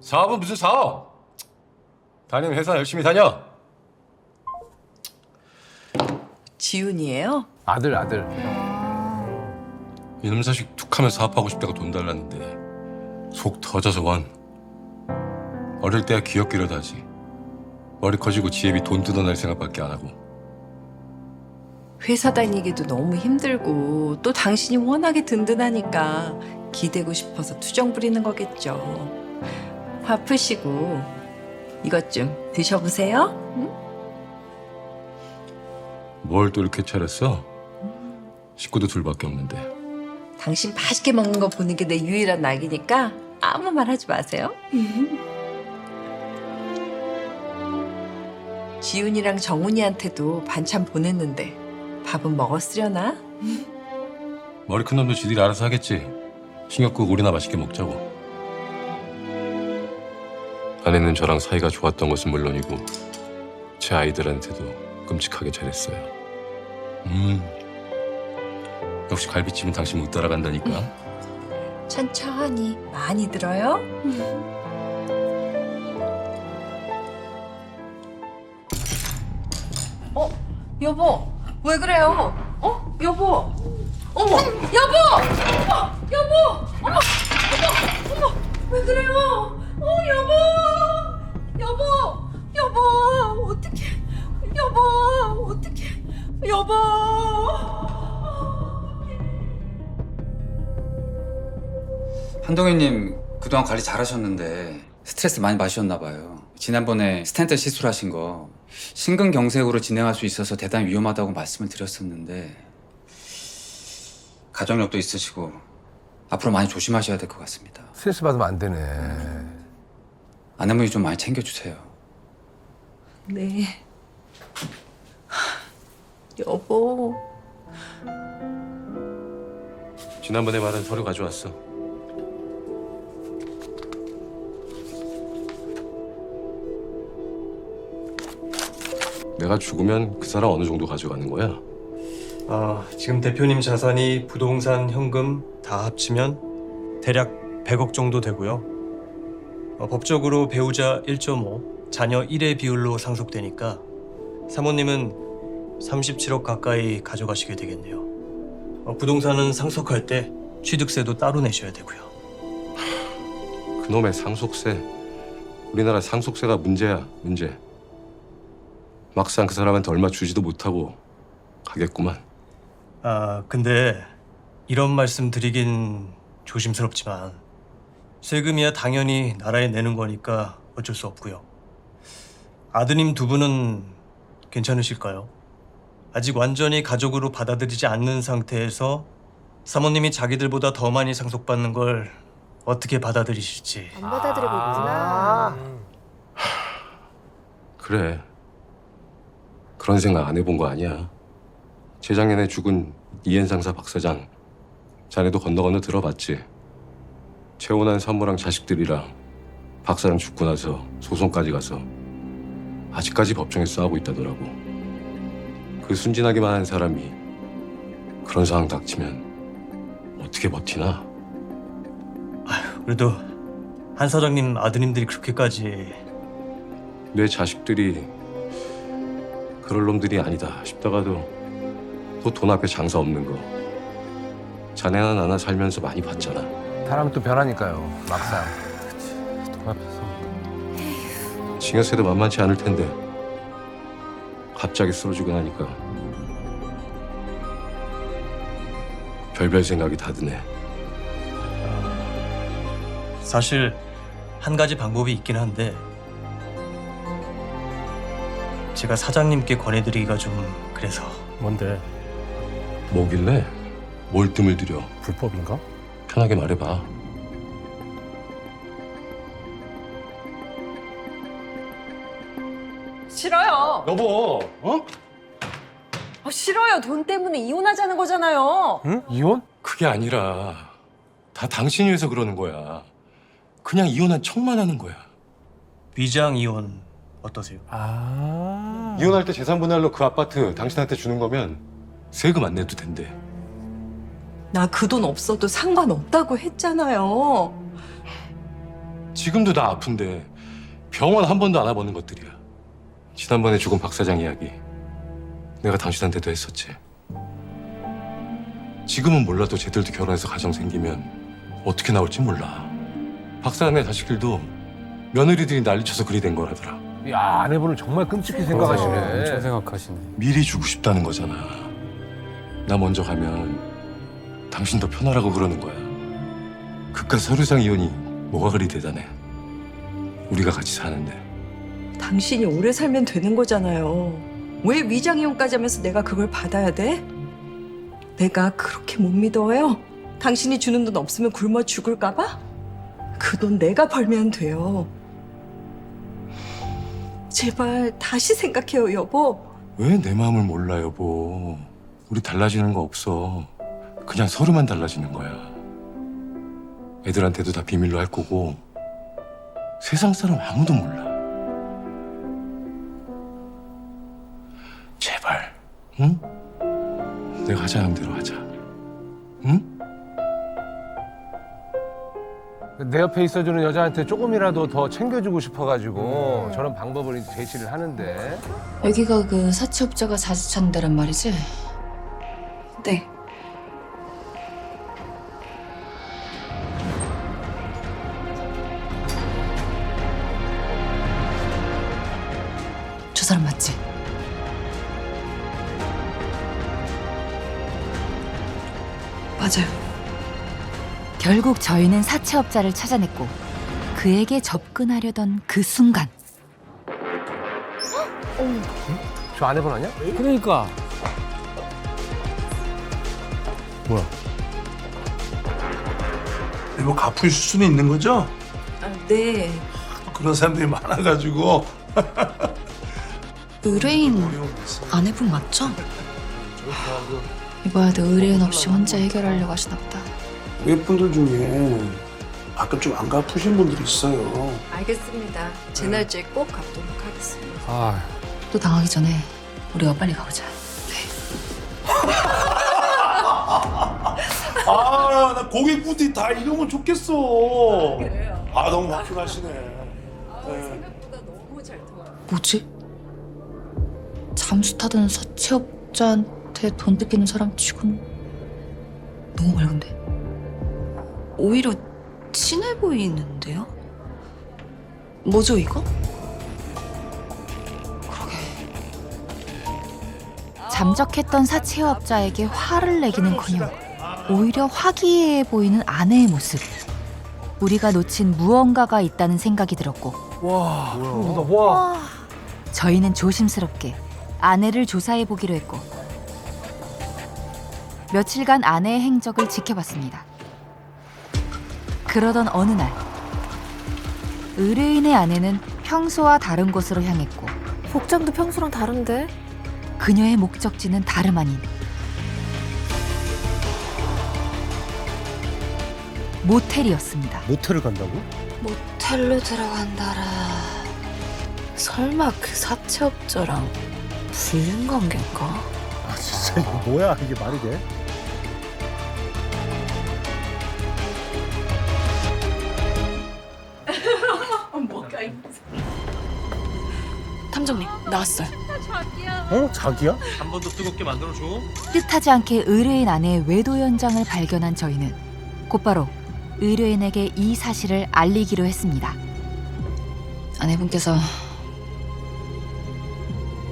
S13: 사업은 무슨 사업? 다니면 회사 열심히 다녀.
S12: 지훈이에요?
S2: 아들.
S13: 이놈 자식 툭하면 사업하고 싶다고 돈 달랐는데 속 터져서 원. 어릴 때야 귀엽기라도 하지. 머리 커지고 지혜비 돈 뜯어낼 생각밖에 안 하고.
S12: 회사 다니기도 너무 힘들고 또 당신이 워낙에 든든하니까 기대고 싶어서 투정 부리는 거겠죠. 바쁘시고 이것 좀 드셔보세요. 응?
S13: 뭘 또 이렇게 차렸어? 식구도 둘밖에 없는데.
S12: 당신 맛있게 먹는 거 보는 게 내 유일한 낙이니까 아무 말 하지 마세요. 지훈이랑 정훈이한테도 반찬 보냈는데 밥은 먹었으려나?
S13: 머리 큰 놈도 지들이 알아서 하겠지. 신경 끄고 우리나 맛있게 먹자고. 아내는 저랑 사이가 좋았던 것은 물론이고 제 아이들한테도 끔찍하게 잘했어요. 역시 갈비찜은 당신 못 따라간다니까.
S12: 천천히 많이 들어요. 여보, 왜 그래요? 여보, 어머, 여보, 어머, 왜 그래요? 여보, 어떡해, 여보.
S16: 한동희님, 그동안 관리 잘하셨는데 스트레스 많이 받으셨나 봐요. 지난번에 스텐트 시술하신 거 심근경색으로 진행할 수 있어서 대단히 위험하다고 말씀을 드렸었는데 가족력도 있으시고 앞으로 많이 조심하셔야 될 것 같습니다.
S2: 스트레스 받으면 안 되네.
S16: 아내분이 좀 많이 챙겨주세요.
S12: 네. 여보.
S13: 지난번에 말한 서류 가져왔어. 내가 죽으면 그 사람 어느 정도 가져가는 거야?
S17: 지금 대표님 자산이 부동산, 현금 다 합치면 대략 100억 정도 되고요. 법적으로 배우자 1.5, 자녀 1의 비율로 상속되니까 사모님은 37억 가까이 가져가시게 되겠네요. 부동산은 상속할 때 취득세도 따로 내셔야 되고요.
S13: 그놈의 상속세. 우리나라 상속세가 문제야, 문제. 막상 그 사람한테 얼마 주지도 못하고 가겠구만.
S17: 근데 이런 말씀 드리긴 조심스럽지만 세금이야 당연히 나라에 내는 거니까 어쩔 수 없고요. 아드님 두 분은 괜찮으실까요? 아직 완전히 가족으로 받아들이지 않는 상태에서 사모님이 자기들보다 더 많이 상속받는 걸 어떻게 받아들이실지.
S3: 안 받아들이고 있구나.
S13: 그래. 그런 생각 안 해본 거 아니야. 재작년에 죽은 이엔 상사 박 사장. 자네도 건너 들어봤지. 채원한 산모랑 자식들이랑 박 사장 죽고 나서 소송까지 가서 아직까지 법정에 싸우고 있다더라고. 그 순진하기만 한 사람이 그런 상황 닥치면 어떻게 버티나?
S17: 그래도 한 사장님 아드님들이 그렇게까지.
S13: 내 자식들이 그럴 놈들이 아니다 싶다가도 또 돈 앞에 장사 없는 거 자네나 나나 살면서 많이 봤잖아.
S2: 사람 또 변하니까요. 막상. 돈 앞에서.
S13: 징역세도 만만치 않을 텐데 갑자기 쓰러지고 나니까 별별 생각이 다 드네.
S17: 사실 한 가지 방법이 있긴 한데 제가 사장님께 권해드리기가 좀 그래서.
S2: 뭔데?
S13: 뭐길래? 뭘 뜸을 들여?
S2: 불법인가?
S13: 편하게 말해봐.
S12: 싫어요.
S2: 여보,
S12: 싫어요. 돈 때문에 이혼하자는 거잖아요.
S2: 응? 이혼?
S13: 그게 아니라 다 당신이 해서 그러는 거야. 그냥 이혼한 척만 하는 거야.
S17: 위장 이혼 어떠세요?
S13: 이혼할 때 재산 분할로 그 아파트 당신한테 주는 거면 세금 안 내도 된대.
S12: 나 그 돈 없어도 상관없다고 했잖아요.
S13: 지금도 나 아픈데 병원 한 번도 안 와보는 것들이야. 지난번에 죽은 박 사장 이야기 내가 당신한테도 했었지. 지금은 몰라도 쟤들도 결혼해서 가정 생기면 어떻게 나올지 몰라. 박 사장네 자식들도 며느리들이 난리쳐서 그리 된 거라더라.
S2: 야, 아내분은 정말 끔찍히 생각하시네.
S18: 엄청 생각하시네.
S13: 미리 주고 싶다는 거잖아. 나 먼저 가면 당신 더 편하라고 그러는 거야. 그깟 서류상 이혼이 뭐가 그리 대단해. 우리가 같이 사는데.
S12: 당신이 오래 살면 되는 거잖아요. 왜 위장이혼까지 하면서 내가 그걸 받아야 돼? 내가 그렇게 못 믿어요? 당신이 주는 돈 없으면 굶어 죽을까 봐? 그 돈 내가 벌면 돼요. 제발 다시 생각해요, 여보.
S13: 왜 내 마음을 몰라, 여보. 우리 달라지는 거 없어. 그냥 서로만 달라지는 거야. 애들한테도 다 비밀로 할 거고 세상 사람 아무도 몰라. 제발, 응? 내가 하자는 대로 하자. 응?
S2: 내 옆에 있어주는 여자한테 조금이라도 더 챙겨주고 싶어가지고 저런 방법을 제시를 하는데.
S14: 여기가 그 사채업자가 자주 찾는 데란 말이지?
S10: 네.
S14: 저 사람 맞지?
S10: 맞아요.
S1: 결국 저희는 사채업자를 찾아냈고 그에게 접근하려던 그 순간
S2: 저 아내분 아니야?
S18: 그러니까.
S2: 뭐야?
S18: 이거 갚으실 수는 있는 거죠?
S10: 네.
S18: 그런 사람들이 많아가지고.
S10: 의뢰인 아내분 맞죠?
S6: 이봐야 돼. 의뢰인 없이 혼자 해결하려고 하시나 보다.
S18: 외분들 중에 가끔 좀 안 갚으신 분들이 있어요.
S12: 알겠습니다. 제 날짜에 꼭 갚도록 하겠습니다.
S2: 아,
S6: 또 당하기 전에 우리가 빨리 가보자.
S18: 아, 나 고객분들이 다 이러면 좋겠어. 아, 너무 화끈하시네.
S12: 생각보다 너무 잘 통하고.
S6: 뭐지? 잠수 타던 사채업자한테 돈 뜯기는 사람 치고는 너무 맑은데?
S10: 오히려 친해 보이는데요? 뭐죠 이거?
S1: 잠적했던 사채업자에게 화를 내기는커녕 오히려 화기애애 보이는 아내의 모습. 우리가 놓친 무언가가 있다는 생각이 들었고
S2: 와, 와.
S1: 저희는 조심스럽게 아내를 조사해 보기로 했고 며칠간 아내의 행적을 지켜봤습니다. 그러던 어느 날 의뢰인의 아내는 평소와 다른 곳으로 향했고
S3: 복장도 평소랑 다른데?
S1: 그녀의 목적지는 다름 아닌 모텔이었습니다.
S2: 모텔을 간다고?
S3: 모텔로 들어간다라. 설마 그 사채업자랑 불륜 관계인가?
S2: 아, 진짜 이거 뭐야? 이게 말이 돼?
S6: 탐정님, 나왔어요.
S2: 어? 자기야?
S17: 한 번 더 뜨겁게 만들어줘.
S1: 뜻하지 않게 의뢰인 아내의 외도 현장을 발견한 저희는 곧바로 의뢰인에게 이 사실을 알리기로 했습니다.
S6: 아내분께서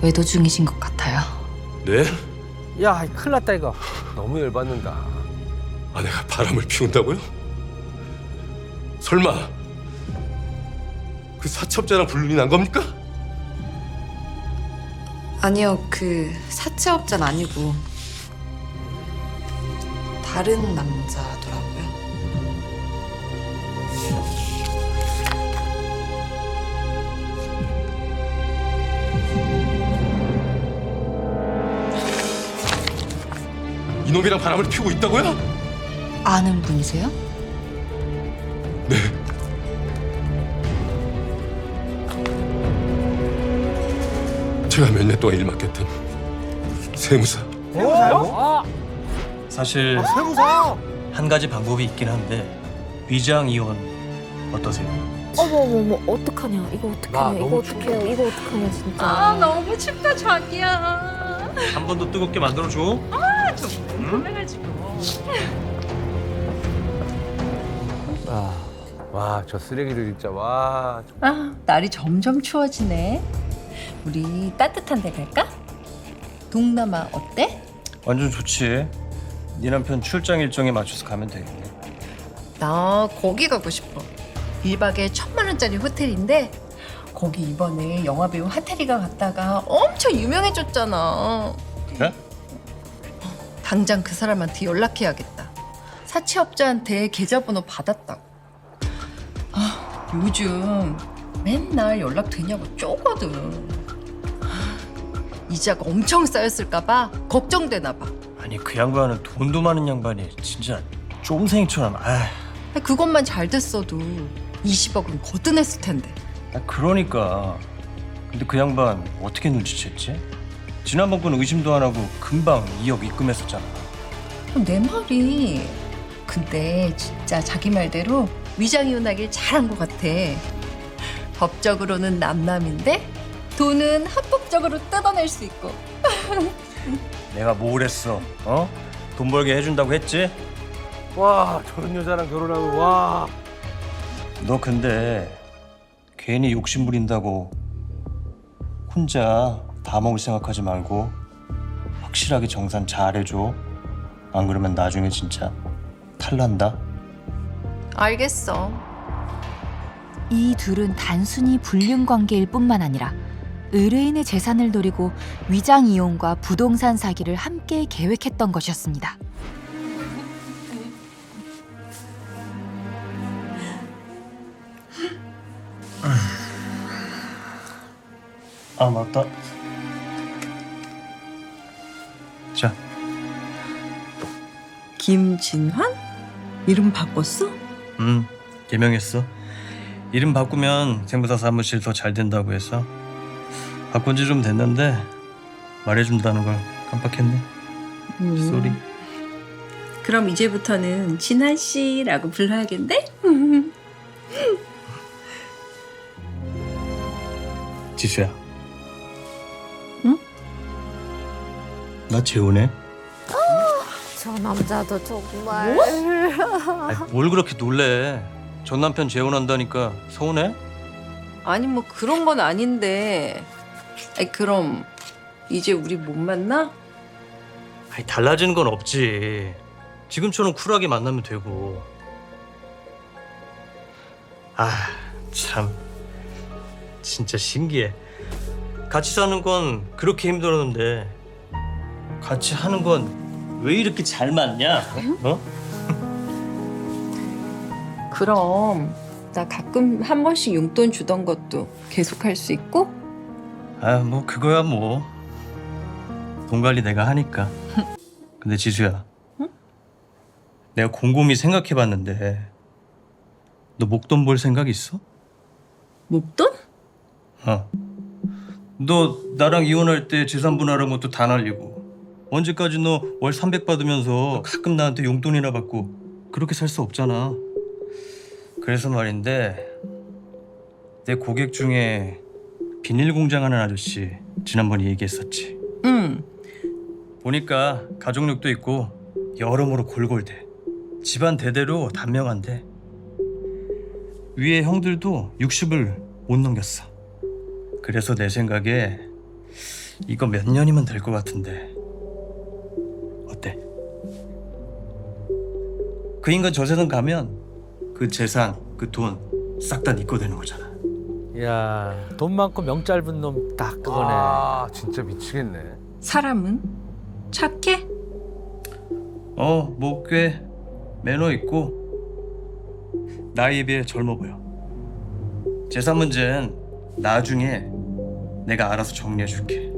S6: 외도 중이신 것 같아요.
S13: 네?
S2: 야, 큰일 났다 이거. 너무 열받는다.
S13: 아내가 바람을 피운다고요? 설마 그 사채업자랑 불륜이 난 겁니까?
S10: 아니요, 그 사채업자는 아니고 다른 남자더라고요.
S13: 이놈이랑 바람을 피우고 있다고요?
S6: 아는 분이세요?
S13: 네. 제가 몇 년 동안 일 맡겼던 세무사.
S2: 세무사요?
S17: 사실
S2: 세무사?
S17: 한 가지 방법이 있긴 한데 위장 이혼 어떠세요?
S3: 어머 어떡하냐? 이거 어떡하냐? 이거 어떡해요? 이거 어떡하냐 진짜.
S12: 아 너무 춥다 자기야.
S17: 한 번 더 뜨겁게 만들어줘.
S12: 아좀 궁금해가지고.
S2: 와, 저 쓰레기들 진짜 와.
S12: 아 날이 점점 추워지네. 우리 따뜻한 데 갈까? 동남아 어때?
S17: 완전 좋지. 네 남편 출장 일정에 맞춰서 가면 되겠네.
S12: 나 거기 가고 싶어. 1박에 1,000만 원짜리 호텔인데 거기 이번에 영화배우 하태리가 갔다가 엄청 유명해졌잖아.
S17: 그래?
S12: 당장 그 사람한테 연락해야겠다. 사채업자한테 계좌번호 받았다고. 아, 요즘 맨날 연락 되냐고 쪼거든. 이자가 엄청 쌓였을까 봐 걱정되나 봐.
S17: 아니 그 양반은 돈도 많은 양반이 진짜 쫌생이처럼.
S12: 그것만 잘 됐어도 20억은 거뜬했을 텐데.
S17: 그러니까. 근데 그 양반 어떻게 눈치챘지? 지난번 건 의심도 안 하고 금방 2억 입금했었잖아.
S12: 내 말이. 근데 진짜 자기 말대로 위장이혼하길 잘한 것 같아. 법적으로는 남남인데 돈은 합법적으로 뜯어낼 수 있고.
S17: 내가 뭘 했어? 어? 돈 벌게 해준다고 했지?
S2: 와, 저런 여자랑 결혼하면 와.
S17: 너 근데 괜히 욕심 부린다고 혼자 다 먹을 생각하지 말고 확실하게 정산 잘해줘. 안 그러면 나중에 진짜 탈난다.
S12: 알겠어.
S1: 이 둘은 단순히 불륜 관계일 뿐만 아니라 의뢰인의 재산을 노리고 위장 이용과 부동산 사기를 함께 계획했던 것이었습니다.
S17: 아 맞다. 자,
S12: 김진환? 이름 바꿨어?
S17: 개명했어. 이름 바꾸면 세무사 사무실 더 잘 된다고 해서 바꾼 지 좀 됐는데 말해준다는 걸 깜빡했네. 쏘리.
S12: 그럼 이제부터는 진환 씨라고 불러야겠네?
S17: 지수야. 응? 나 재혼해?
S3: 저 남자도 정말.
S17: 아니, 뭘 그렇게 놀래? 전 남편 재혼한다니까 서운해?
S12: 아니 뭐 그런 건 아닌데. 아니 그럼 이제 우리 못 만나?
S17: 아니, 달라지는 건 없지. 지금처럼 쿨하게 만나면 되고. 아, 참. 진짜 신기해. 같이 사는 건 그렇게 힘들었는데 같이 하는 건 왜 이렇게 잘 맞냐? 어?
S12: 그럼 나 가끔 한 번씩 용돈 주던 것도 계속 할 수 있고?
S17: 아, 뭐 그거야 뭐. 돈 관리 내가 하니까. 근데 지수야.
S12: 응?
S17: 내가 곰곰이 생각해봤는데 너 목돈 벌 생각 있어?
S12: 목돈?
S17: 어. 너 나랑 이혼할 때 재산 분할한 것도 다 날리고 언제까지 너 월 300 받으면서 가끔 나한테 용돈이나 받고 그렇게 살 수 없잖아. 그래서 말인데 내 고객 중에 비닐 공장하는 아저씨 지난번에 얘기했었지.
S12: 응.
S17: 보니까 가족력도 있고 여러모로 골골대. 집안 대대로 단명한데 위에 형들도 60을 못 넘겼어. 그래서 내 생각에 이거 몇 년이면 될 것 같은데 어때? 그 인간 저 세상 가면 그 재산, 그 돈 싹 다 네 거 되는 거잖아.
S19: 야, 돈 많고 명 짧은 놈 딱 그거네.
S2: 아, 진짜 미치겠네.
S12: 사람은? 착해?
S17: 뭐 꽤 매너 있고 나이에 비해 젊어 보여. 재산 문제는 나중에 내가 알아서 정리해 줄게.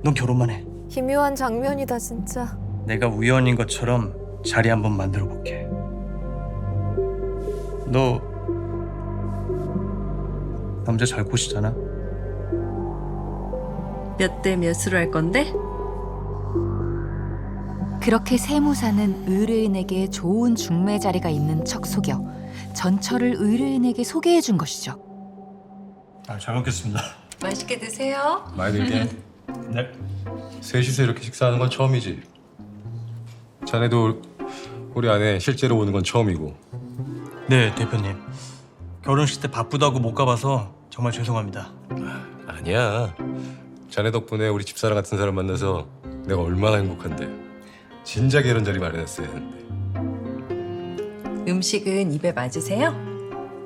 S17: 넌 결혼만 해.
S3: 기묘한 장면이다 진짜.
S17: 내가 우연인 것처럼 자리 한번 만들어 볼게. 너 남자 잘 꼬시잖아.
S12: 몇 대 몇으로 할 건데?
S1: 그렇게 세무사는 의뢰인에게 좋은 중매 자리가 있는 척 속여 전처를 의뢰인에게 소개해 준 것이죠.
S17: 아, 잘 먹겠습니다.
S12: 맛있게 드세요.
S13: 많이 들게.
S17: 네.
S13: 셋이서 이렇게 식사하는 건 처음이지. 자네도 우리 아내 실제로 오는 건 처음이고.
S17: 네, 대표님. 결혼식 때 바쁘다고 못 가봐서 정말 죄송합니다.
S13: 아니야. 자네 덕분에 우리 집사람 같은 사람 만나서 내가 얼마나 행복한데. 진작에 이런 자리 마련했어야 했는데.
S12: 음식은 입에 맞으세요?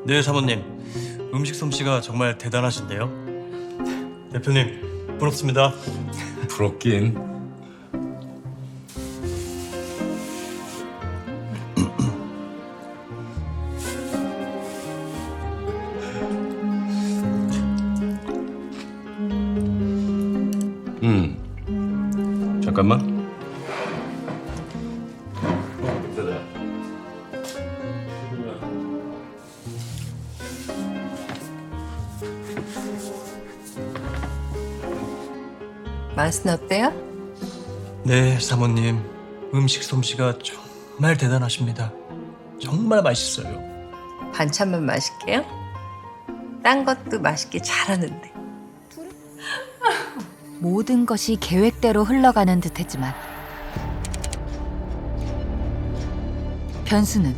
S17: 네, 사모님. 음식 솜씨가 정말 대단하신데요. 대표님, 부럽습니다.
S13: 부럽긴. 잠깐만.
S12: 맛은 어때요?
S17: 네, 사모님. 음식 솜씨가 정말 대단하십니다. 정말 맛있어요.
S12: 반찬만 맛있게요? 딴 것도 맛있게 잘하는데.
S1: 모든 것이 계획대로 흘러가는 듯했지만 변수는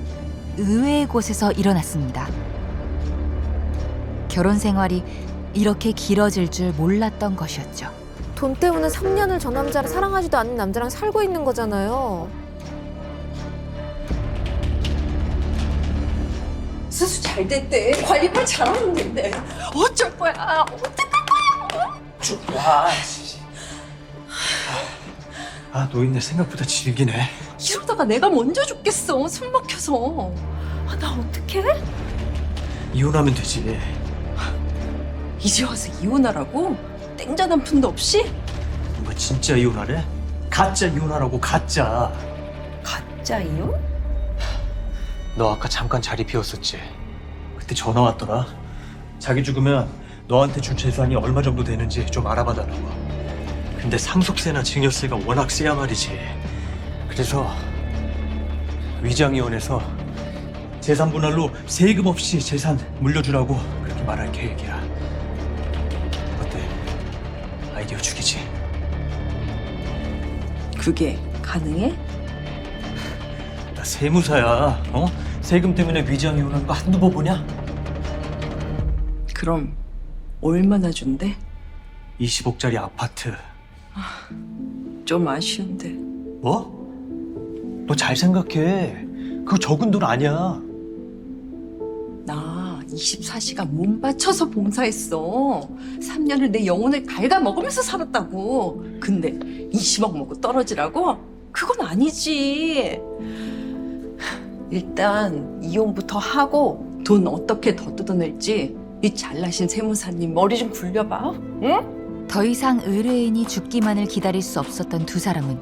S1: 의외의 곳에서 일어났습니다. 결혼 생활이 이렇게 길어질 줄 몰랐던 것이었죠.
S3: 돈 때문에 3년을 저 남자를 사랑하지도 않는 남자랑 살고 있는 거잖아요.
S12: 수수 잘 됐대. 관리만 잘하면 된대. 어쩔 거야? 어떡할 거야?
S17: 와, 아 노인네 생각보다 질기네.
S12: 이러다가 내가 먼저 죽겠어. 숨 막혀서. 아, 나 어떡해?
S17: 이혼하면 되지.
S12: 이제 와서 이혼하라고? 땡전 한 푼도 없이?
S17: 뭐 진짜 이혼하래? 가짜 이혼하라고 가짜.
S12: 가짜 이혼?
S17: 너 아까 잠깐 자리 비웠었지? 그때 전화 왔더라. 자기 죽으면 너한테 줄 재산이 얼마 정도 되는지 좀 알아봐달라고. 근데 상속세나 증여세가 워낙 세야 말이지. 그래서 위장이혼해서 재산 분할로 세금 없이 재산 물려주라고 그렇게 말할 계획이야. 어때? 아이디어 죽이지?
S12: 그게 가능해?
S17: 나 세무사야. 어? 세금 때문에 위장이혼한 거 한두 번 보냐?
S12: 그럼 얼마나 준대?
S17: 20억짜리 아파트.
S12: 좀 아쉬운데.
S17: 뭐? 너 잘 생각해. 그거 적은 돈 아니야.
S12: 나 24시간 몸 바쳐서 봉사했어. 3년을 내 영혼을 갉아먹으면서 살았다고. 근데 20억 먹고 떨어지라고? 그건 아니지. 일단 이혼부터 하고 돈 어떻게 더 뜯어낼지 이 잘나신 세무사님 머리 좀 굴려봐. 응?
S1: 더 이상 의뢰인이 죽기만을 기다릴 수 없었던 두 사람은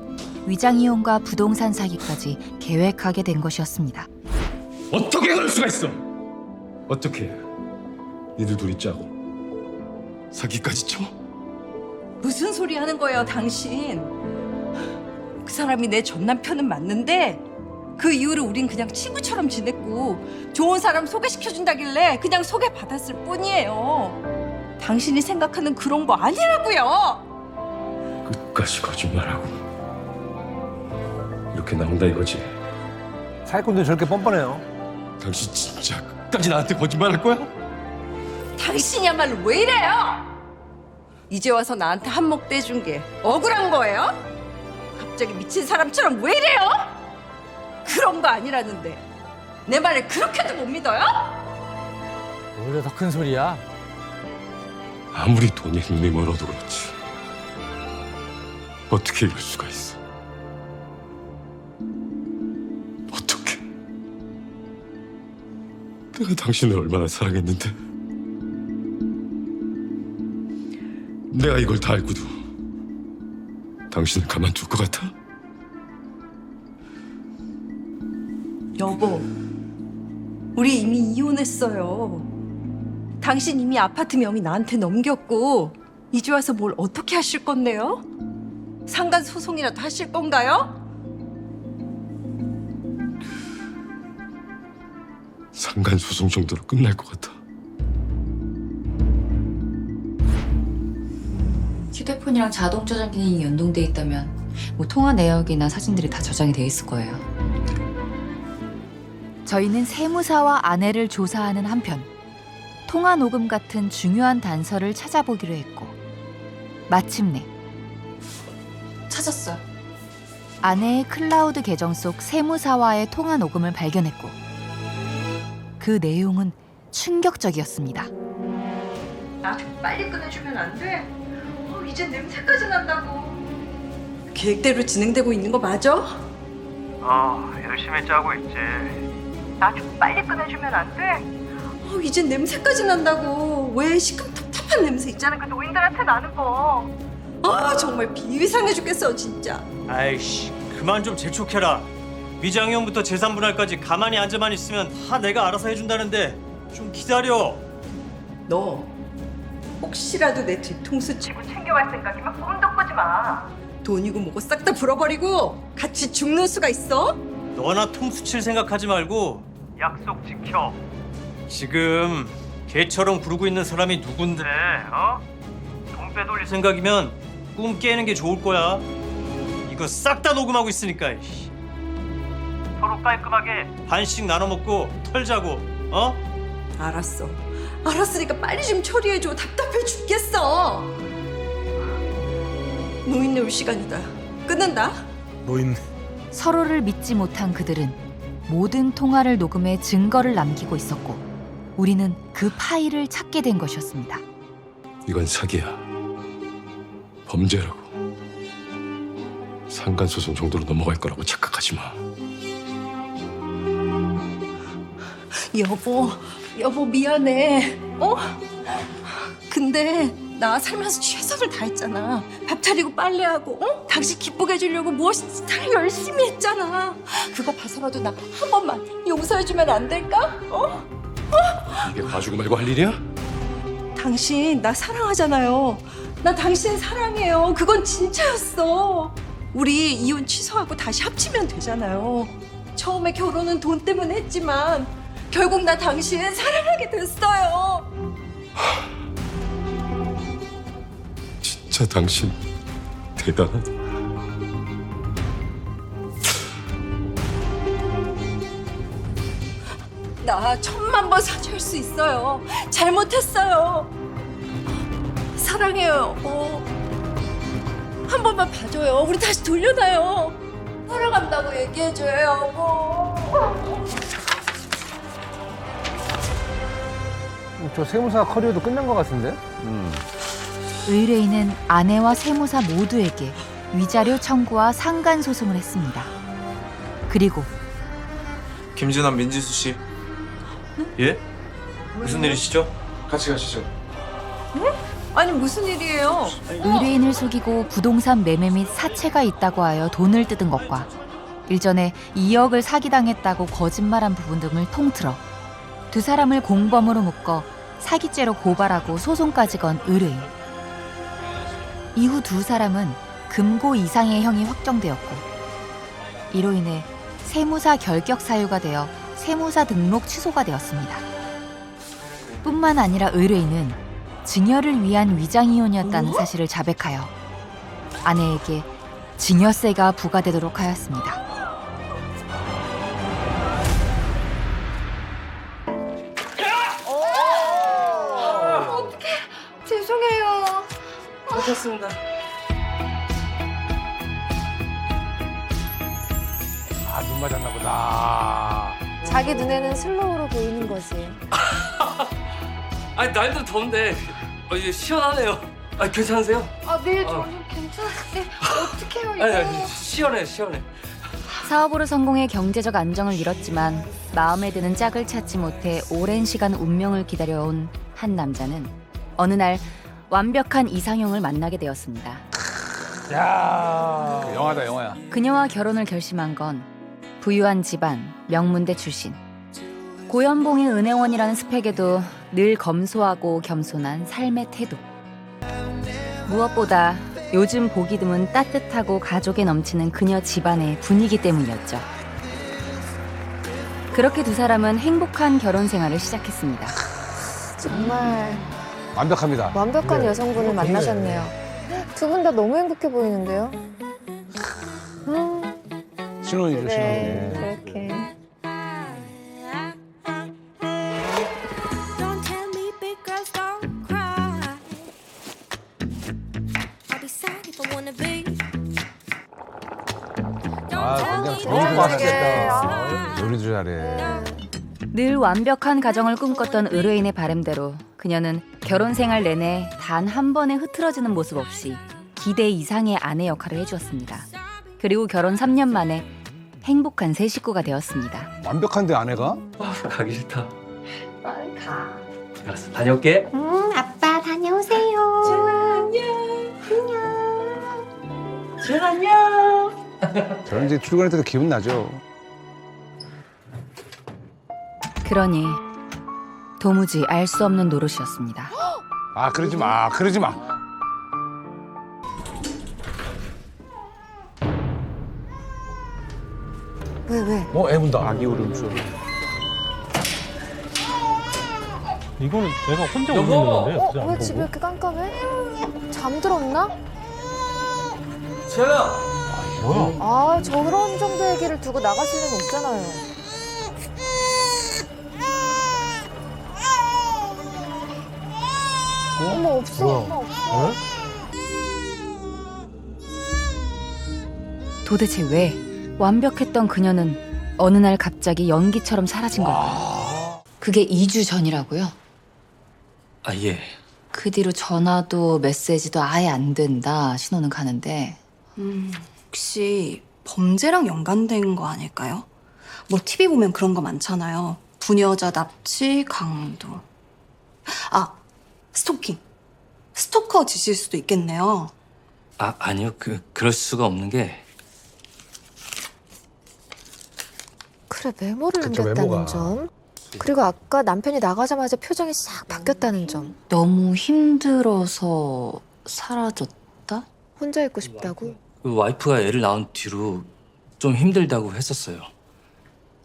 S1: 위장이혼과 부동산 사기까지 계획하게 된 것이었습니다.
S13: 어떻게 그럴 수가 있어? 어떻게? 니들 둘이 짜고 사기까지 쳐?
S12: 무슨 소리 하는 거예요, 당신? 그 사람이 내 전 남편은 맞는데 그 이후로 우린 그냥 친구처럼 지냈고 좋은 사람 소개시켜준다길래 그냥 소개받았을 뿐이에요. 당신이 생각하는 그런 거 아니라고요.
S13: 끝까지 거짓말하고 이렇게 나온다 이거지.
S2: 사기꾼도 저렇게 뻔뻔해요.
S13: 당신 진짜 끝까지 나한테 거짓말할 거야?
S12: 당신이야말로 왜 이래요? 이제 와서 나한테 한몫 떼준 게 억울한 거예요? 갑자기 미친 사람처럼 왜 이래요? 그런 거 아니라는데 내 말을 그렇게도 못 믿어요?
S19: 오히려 더 큰 소리야.
S13: 아무리 돈이 눈에 멀어도 그렇지. 어떻게 이럴 수가 있어? 어떻게? 내가 당신을 얼마나 사랑했는데 내가 이걸 다 알고도 당신을 가만둘 것 같아?
S12: 여보, 우리 이미 이혼했어요. 당신 이미 아파트 명의 나한테 넘겼고 이제 와서 뭘 어떻게 하실 건데요? 상간 소송이라도 하실 건가요?
S13: 상간 소송 정도로 끝날 것 같아.
S1: 휴대폰이랑 자동 저장 기능이 연동돼 있다면 뭐 통화 내역이나 사진들이 다 저장이 돼 있을 거예요. 저희는 세무사와 아내를 조사하는 한편 통화 녹음 같은 중요한 단서를 찾아보기로 했고 마침내
S5: 찾았어요.
S1: 아내의 클라우드 계정 속 세무사와의 통화 녹음을 발견했고 그 내용은 충격적이었습니다.
S12: 나 좀 빨리 끊어주면 안 돼? 이제 냄새까지 난다고. 계획대로 진행되고 있는 거 맞아?
S17: 열심히 짜고 있지.
S12: 나 좀 빨리 끊어주면 안 돼? 이제 냄새까지 난다고. 왜 시큼텁텁한 냄새 있잖아. 그 노인들한테 나는 거. 정말 비위상해 죽겠어 진짜.
S17: 아이씨, 그만 좀 재촉해라. 위장이혼부터 재산 분할까지 가만히 앉아만 있으면 다 내가 알아서 해준다는데 좀 기다려.
S12: 너 혹시라도 내 뒤통수 치고 챙겨갈 생각이면 꿈도 꾸지 마. 돈이고 뭐고 싹 다 불어버리고 같이 죽는 수가 있어?
S17: 너나 통수 칠 생각하지 말고 약속 지켜. 지금 개처럼 구르고 있는 사람이 누군데? 돈 빼돌릴 생각이면 꿈 깨는 게 좋을 거야. 이거 싹 다 녹음하고 있으니까. 서로 깔끔하게 반씩 나눠 먹고 털자고.
S12: 알았어. 알았으니까 빨리 좀 처리해줘. 답답해 죽겠어. 노인네 올 시간이다. 끊는다.
S2: 노인.
S1: 서로를 믿지 못한 그들은 모든 통화를 녹음해 증거를 남기고 있었고 우리는 그 파일을 찾게 된 것이었습니다.
S13: 이건 사기야. 범죄라고. 상간소송 정도로 넘어갈 거라고 착각하지 마.
S11: 여보 미안해. 근데 나 살면서 최선을 다했잖아. 밥 차리고 빨래하고, 당신 기쁘게 해주려고 무엇인지 다 열심히 했잖아. 그거 봐서라도 나 한 번만 용서해주면 안 될까?
S13: 이게 봐주고 말고 할 일이야?
S11: 당신 나 사랑하잖아요. 나 당신 사랑해요. 그건 진짜였어. 우리 이혼 취소하고 다시 합치면 되잖아요. 처음에 결혼은 돈 때문에 했지만 결국 나 당신 사랑하게 됐어요.
S13: 진짜 당신 대단하다.
S11: 나 1000만 번 사죄할 수 있어요. 잘못했어요. 사랑해요, 여보. 한 번만 봐줘요. 우리 다시 돌려놔요. 사랑한다고 얘기해줘요, 여보.
S2: 저 세무사 커리어도 끝난 것 같은데?
S1: 의뢰인은 아내와 세무사 모두에게 위자료 청구와 상간소송을 했습니다. 그리고
S17: 김진환 민지수 씨. 예? 무슨 일이시죠? 같이 가시죠.
S11: 아니 무슨 일이에요?
S1: 의뢰인을 속이고 부동산 매매 및 사채가 있다고 하여 돈을 뜯은 것과 일전에 2억을 사기당했다고 거짓말한 부분 등을 통틀어 두 사람을 공범으로 묶어 사기죄로 고발하고 소송까지 건 의뢰인. 이후 두 사람은 금고 이상의 형이 확정되었고 이로 인해 세무사 결격 사유가 되어 세무사 등록 취소가 되었습니다. 뿐만 아니라 의뢰인은 증여를 위한 위장이혼이었다는 사실을 자백하여 아내에게 증여세가 부과되도록 하였습니다.
S11: 어떡해. 죄송해요.
S17: 괜찮습니다.
S2: 눈 맞았나 보다.
S3: 자기 눈에는 슬로우로 보이는 거지.
S20: 아니 날도 더운데 이제 시원하네요. 괜찮으세요?
S3: 내일 저녁 괜찮은데 어떡해요 이거.
S20: 아니 시원해.
S1: 사업으로 성공해 경제적 안정을 이뤘지만 마음에 드는 짝을 찾지 못해 오랜 시간 운명을 기다려온 한 남자는 어느 날 완벽한 이상형을 만나게 되었습니다.
S2: 야, 영화다 영화야.
S1: 그녀와 결혼을 결심한 건 부유한 집안, 명문대 출신. 고연봉의 은행원이라는 스펙에도 늘 검소하고 겸손한 삶의 태도. 무엇보다 요즘 보기 드문 따뜻하고 가족에 넘치는 그녀 집안의 분위기 때문이었죠. 그렇게 두 사람은 행복한 결혼 생활을 시작했습니다.
S3: 정말
S2: 완벽합니다.
S3: 완벽한
S2: 네.
S3: 여성분을 만나셨네요. 두 분 다 너무 행복해 보이는데요.
S2: 신혼이죠,
S3: 네,
S2: 신혼.
S3: 그렇게.
S2: 완전 좋은 거 같겠다. 요리도 잘해.
S1: 늘 완벽한 가정을 꿈꿨던 의뢰인의 바람대로 그녀는 결혼 생활 내내 단 한 번의 흐트러지는 모습 없이 기대 이상의 아내 역할을 해주었습니다. 그리고 결혼 3년 만에 행복한 새 식구가 되었습니다.
S2: 완벽한데 아내가?
S20: 가기 싫다.
S3: 빨리 가.
S20: 알았어, 다녀올게.
S3: 아빠 다녀오세요.
S8: 준 안녕.
S2: 저런 이제 출근할 때도 기분 나죠.
S1: 그러니 도무지 알 수 없는 노릇이었습니다.
S2: 아, 그러지 마, 그러지 마.
S3: 왜?
S2: 애 문다.
S17: 아기 울음소.
S19: 이거는 내가 혼자
S20: 여보!
S19: 울리는 건데 어떻게 안
S3: 왜
S19: 보고?
S3: 집에 이렇게 깜깜해? 잠들었나?
S20: 지현아.
S3: 아, 저런 정도의 얘기를 두고 나가실 리는 없잖아요. 어머, 없어. 엄마 없어.
S1: 도대체 왜 완벽했던 그녀는 어느 날 갑자기 연기처럼 사라진 걸까요? 그게 2주 전이라고요?
S20: 아, 예.
S1: 그 뒤로 전화도 메시지도 아예 안 된다. 신호는 가는데.
S8: 혹시 범죄랑 연관된 거 아닐까요? 뭐 TV 보면 그런 거 많잖아요. 부녀자 납치, 강도. 아, 스토킹. 스토커 짓일 수도 있겠네요.
S20: 아, 아니요. 그럴 수가 없는 게
S3: 그래, 메모를
S2: 그쵸,
S3: 남겼다는
S2: 메모가.
S3: 점. 그리고 아까 남편이 나가자마자 표정이 싹 바뀌었다는 점.
S1: 너무 힘들어서 사라졌다?
S3: 혼자 있고 싶다고?
S20: 그 와이프가 애를 낳은 뒤로 좀 힘들다고 했었어요.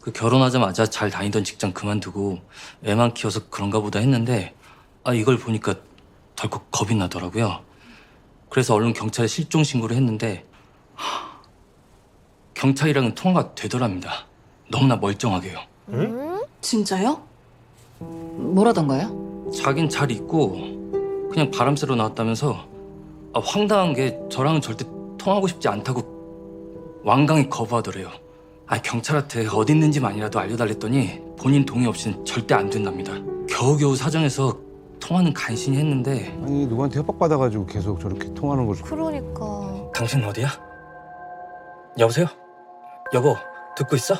S20: 그 결혼하자마자 잘 다니던 직장 그만두고 애만 키워서 그런가 보다 했는데 이걸 보니까 덜컥 겁이 나더라고요. 그래서 얼른 경찰에 실종 신고를 했는데 경찰이랑은 통화가 되더랍니다. 너무나 멀쩡하게요.
S8: 진짜요?
S1: 뭐라던가요?
S20: 자긴 잘 있고 그냥 바람 쐬러 나왔다면서 황당한 게 저랑은 절대 통하고 싶지 않다고 완강히 거부하더래요. 경찰한테 어디 있는지만이라도 알려달랬더니 본인 동의 없이는 절대 안 된답니다. 겨우겨우 사정해서 통화는 간신히 했는데
S2: 아니 누구한테 협박받아가지고 계속 저렇게 통하는 거죠.
S3: 그러니까.
S20: 당신 어디야? 여보세요? 여보, 듣고 있어?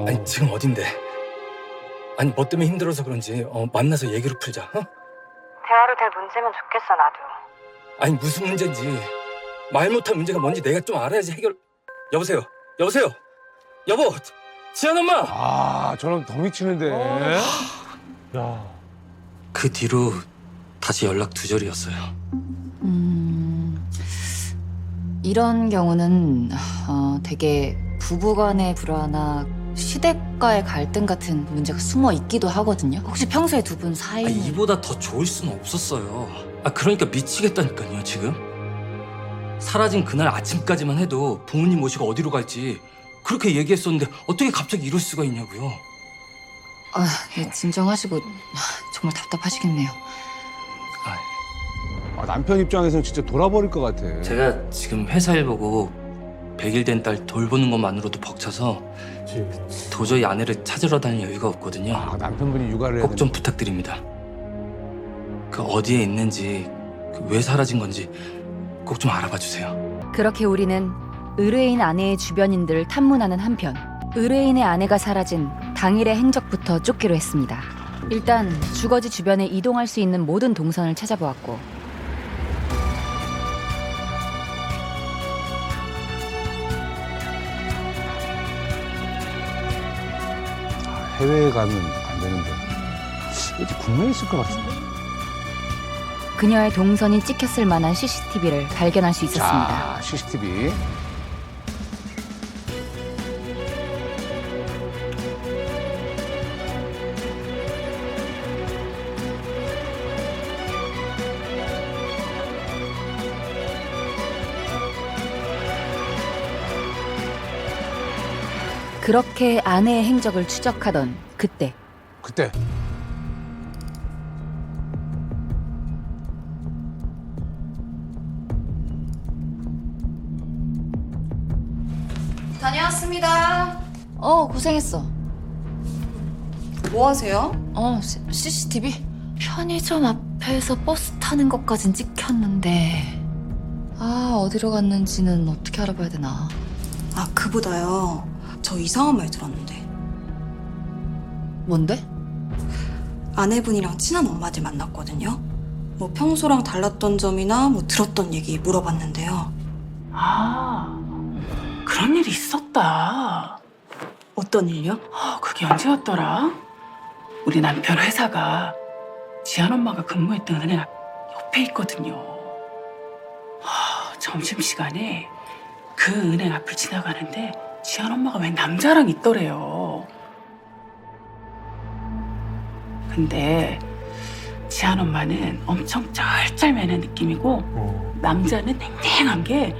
S20: 아니 지금 어딘데? 아니 뭐 때문에 힘들어서 그런지 만나서 얘기를 풀자.
S21: 대화로 될 문제면 좋겠어, 나도.
S20: 아니 무슨 문제인지 말 못할 문제가 뭔지 내가 좀 알아야지 해결. 여보세요? 여보세요? 여보, 지한 엄마.
S2: 저럼 더 미치는데. 야.
S20: 그 뒤로 다시 연락 두절이었어요.
S1: 이런 경우는 되게 부부간의 불화나 시댁과의 갈등 같은 문제가 숨어 있기도 하거든요. 혹시 평소에 두 분 사이는
S20: 이보다 더 좋을 수는 없었어요. 그러니까 미치겠다니까요 지금. 사라진 그날 아침까지만 해도 부모님 모시고 어디로 갈지 그렇게 얘기했었는데 어떻게 갑자기 이럴 수가 있냐고요.
S1: 예, 진정하시고 정말 답답하시겠네요.
S2: 남편 입장에서는 진짜 돌아버릴 것 같아.
S20: 제가 지금 회사 일 보고 100일 된 딸 돌보는 것만으로도 벅차서 도저히 아내를 찾으러 다닐 여유가 없거든요.
S2: 남편분이 육아를 해야
S20: 꼭 좀 부탁드립니다. 그 어디에 있는지 왜 사라진 건지 꼭 좀 알아봐 주세요.
S1: 그렇게 우리는 의뢰인 아내의 주변인들을 탐문하는 한편 의뢰인의 아내가 사라진 당일의 행적부터 쫓기로 했습니다. 일단 주거지 주변에 이동할 수 있는 모든 동선을 찾아보았고
S2: 해외에 가면 안 되는데. 이제 국내에 있을 것 같은데.
S1: 그녀의 동선이 찍혔을 만한 CCTV를 발견할 수 있었습니다.
S2: 자, CCTV.
S1: 그렇게 아내의 행적을 추적하던 그때
S8: 다녀왔습니다.
S1: 고생했어.
S8: 뭐 하세요?
S1: CCTV? 편의점 앞에서 버스 타는 것까진 찍혔는데 어디로 갔는지는 어떻게 알아봐야 되나.
S8: 그보다요. 저 이상한 말 들었는데.
S1: 뭔데?
S8: 아내분이랑 친한 엄마들 만났거든요. 뭐 평소랑 달랐던 점이나 뭐 들었던 얘기 물어봤는데요.
S22: 그런 일이 있었다.
S8: 어떤 일요?
S22: 그게 언제였더라? 우리 남편 회사가 지한 엄마가 근무했던 은행 옆에 있거든요. 점심시간에 그 은행 앞을 지나가는데 지한 엄마가 웬 남자랑 있더래요. 근데 지한 엄마는 엄청 쩔쩔매는 느낌이고 남자는 냉랭한 게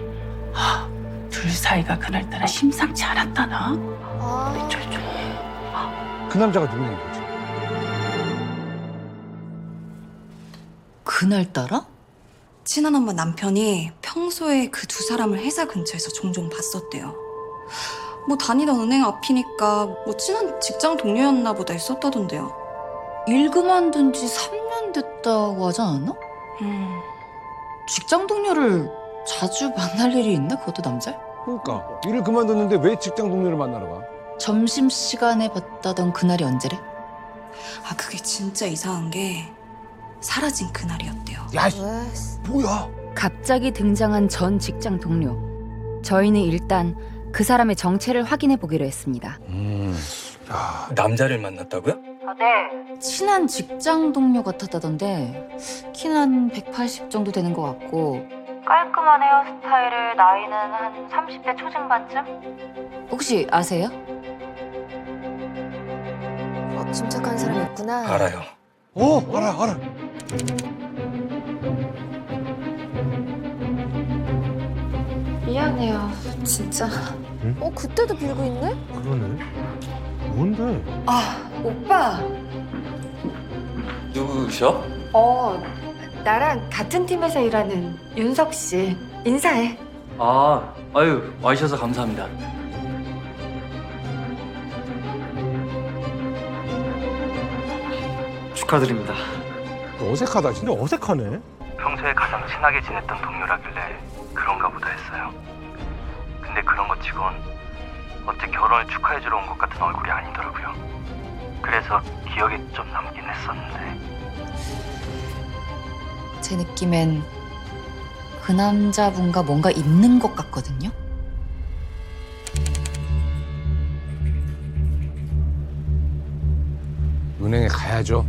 S22: 둘 사이가 그날따라 심상치 않았다나?
S2: 그 남자가 누구냐 이거지.
S1: 그날따라?
S8: 친한 엄마 남편이 평소에 그 두 사람을 회사 근처에서 종종 봤었대요.
S10: 뭐 다니던 은행 앞이니까 뭐 친한 직장 동료였나 보다 했었다던데요.
S1: 일 그만둔 지 3년 됐다고 하지 않았나? 직장 동료를 자주 만날 일이 있나? 그것도 남자?
S2: 그러니까 일을 그만뒀는데 왜 직장 동료를 만나러 가?
S1: 점심시간에 봤다던 그날이 언제래?
S10: 아, 그게 진짜 이상한 게 사라진 그날이었대요.
S2: 야, 뭐야?
S1: 갑자기 등장한 전 직장 동료. 저희는 일단 그 사람의 정체를 확인해 보기로 했습니다.
S20: 남자를 만났다고요?
S1: 네. 친한 직장 동료 같았다던데 키는 한 180 정도 되는 것 같고
S21: 깔끔한 헤어스타일을 나이는 한 30대 초중반쯤?
S1: 혹시 아세요?
S3: 침착한 사람이었구나.
S20: 알아요.
S2: 알아.
S3: 미안해요. 진짜. 그때도 빌고 있네?
S2: 그러네. 뭔데?
S3: 아, 오빠.
S20: 누구셔?
S3: 나랑 같은 팀에서 일하는 윤석 씨. 인사해.
S20: 아유, 와주셔서 감사합니다.
S4: 축하드립니다.
S2: 어색하다. 진짜 어색하네.
S4: 평소에 가장 친하게 지냈던 동료라길래 그런가 보다 했어요. 근데 그런 것 치곤 어째 결혼을 축하해주러 온 것 같은 얼굴이 아니더라고요. 그래서 기억에 좀 남긴 했었는데.
S1: 제 느낌엔 그 남자분과 뭔가 있는 것 같거든요.
S2: 은행에 가야죠.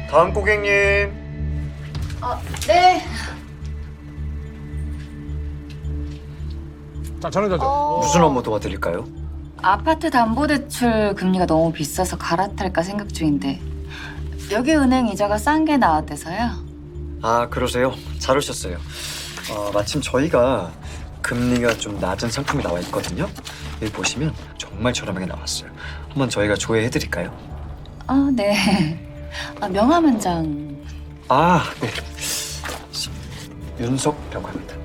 S4: 다음 고객님.
S1: 네.
S2: 자, 저는
S4: 무슨 업무 도와드릴까요?
S1: 아파트 담보대출 금리가 너무 비싸서 갈아탈까 생각 중인데 여기 은행 이자가 싼 게 나왔대서요.
S4: 아, 그러세요? 잘 오셨어요. 마침 저희가 금리가 좀 낮은 상품이 나와 있거든요. 여기 보시면 정말 저렴하게 나왔어요. 한번 저희가 조회해드릴까요?
S1: 네. 명함 한 장.
S4: 네. 윤석이라고 합니다.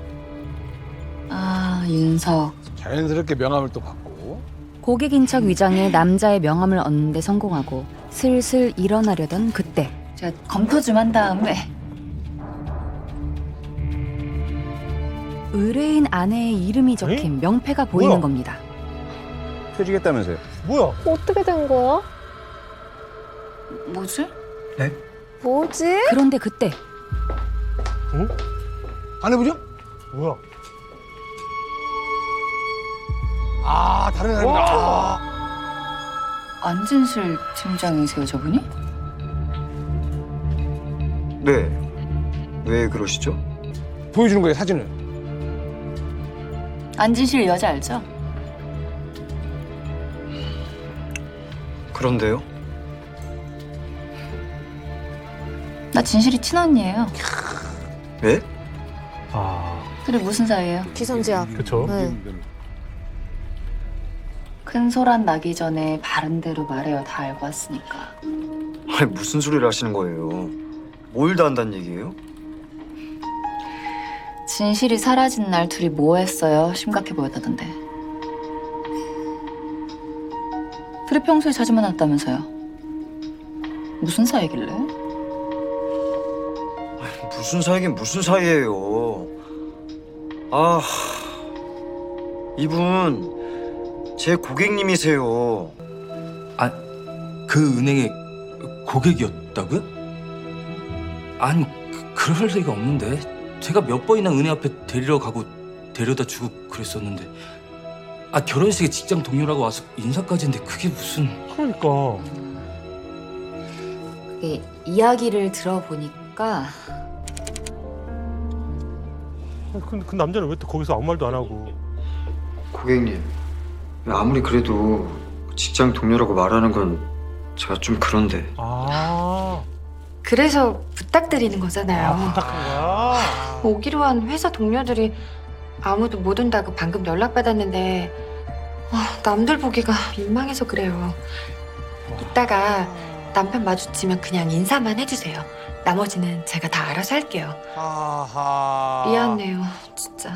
S1: 윤석.
S2: 자연스럽게 명함을 또 받고.
S1: 고객 인척 위장에 남자의 명함을 얻는 데 성공하고 슬슬 일어나려던 그때 제가 검토 좀 한 다음에 의뢰인 아내의 이름이 적힌 명패가 보이는 겁니다.
S2: 퇴직했다면서요? 뭐야?
S3: 어떻게 된 거야?
S1: 뭐지?
S4: 네?
S3: 뭐지?
S1: 그런데 그때
S2: 아내분이요? 뭐야? 다른 사람이다.
S1: 안진실 팀장이세요, 저분이?
S4: 네. 왜 그러시죠?
S2: 보여주는 거예요, 사진을.
S1: 안진실 여자 알죠?
S4: 그런데요?
S1: 나 진실이 친언니예요.
S4: 네?
S1: 둘이 무슨 사이예요?
S3: 기선제압.
S2: 그쵸.
S3: 네.
S1: 큰 소란 나기 전에 바른 대로 말해요. 다 알고 왔으니까.
S4: 아니, 무슨 소리를 하시는 거예요? 뭘 다 한다는 얘기예요?
S1: 진실이 사라진 날 둘이 뭐 했어요? 심각해 보였다던데. 둘이 평소에 자주 만났다면서요. 무슨 사이길래?
S4: 무슨 사이긴 무슨 사이예요. 이분 제 고객님이세요.
S20: 그 은행의 고객이었다고요? 아니, 그럴 리가 없는데. 제가 몇 번이나 은행 앞에 데리러 가고 데려다 주고 그랬었는데. 결혼식에 직장 동료라고 와서 인사까지 했는데 그게 무슨...
S2: 그러니까.
S1: 그게 이야기를 들어보니까
S2: 근데 그 남자는 왜 또 거기서 아무 말도 안 하고?
S4: 고객님, 아무리 그래도 직장 동료라고 말하는 건 제가 좀 그런데.
S3: 그래서 부탁드리는 거잖아요.
S2: 부탁한 거야?
S3: 오기로 한 회사 동료들이 아무도 못 온다고 방금 연락받았는데 남들 보기가 민망해서 그래요. 이따가
S7: 남편 마주치면 그냥 인사만 해주세요. 나머지는 제가 다 알아서 할게요. 미안해요, 진짜.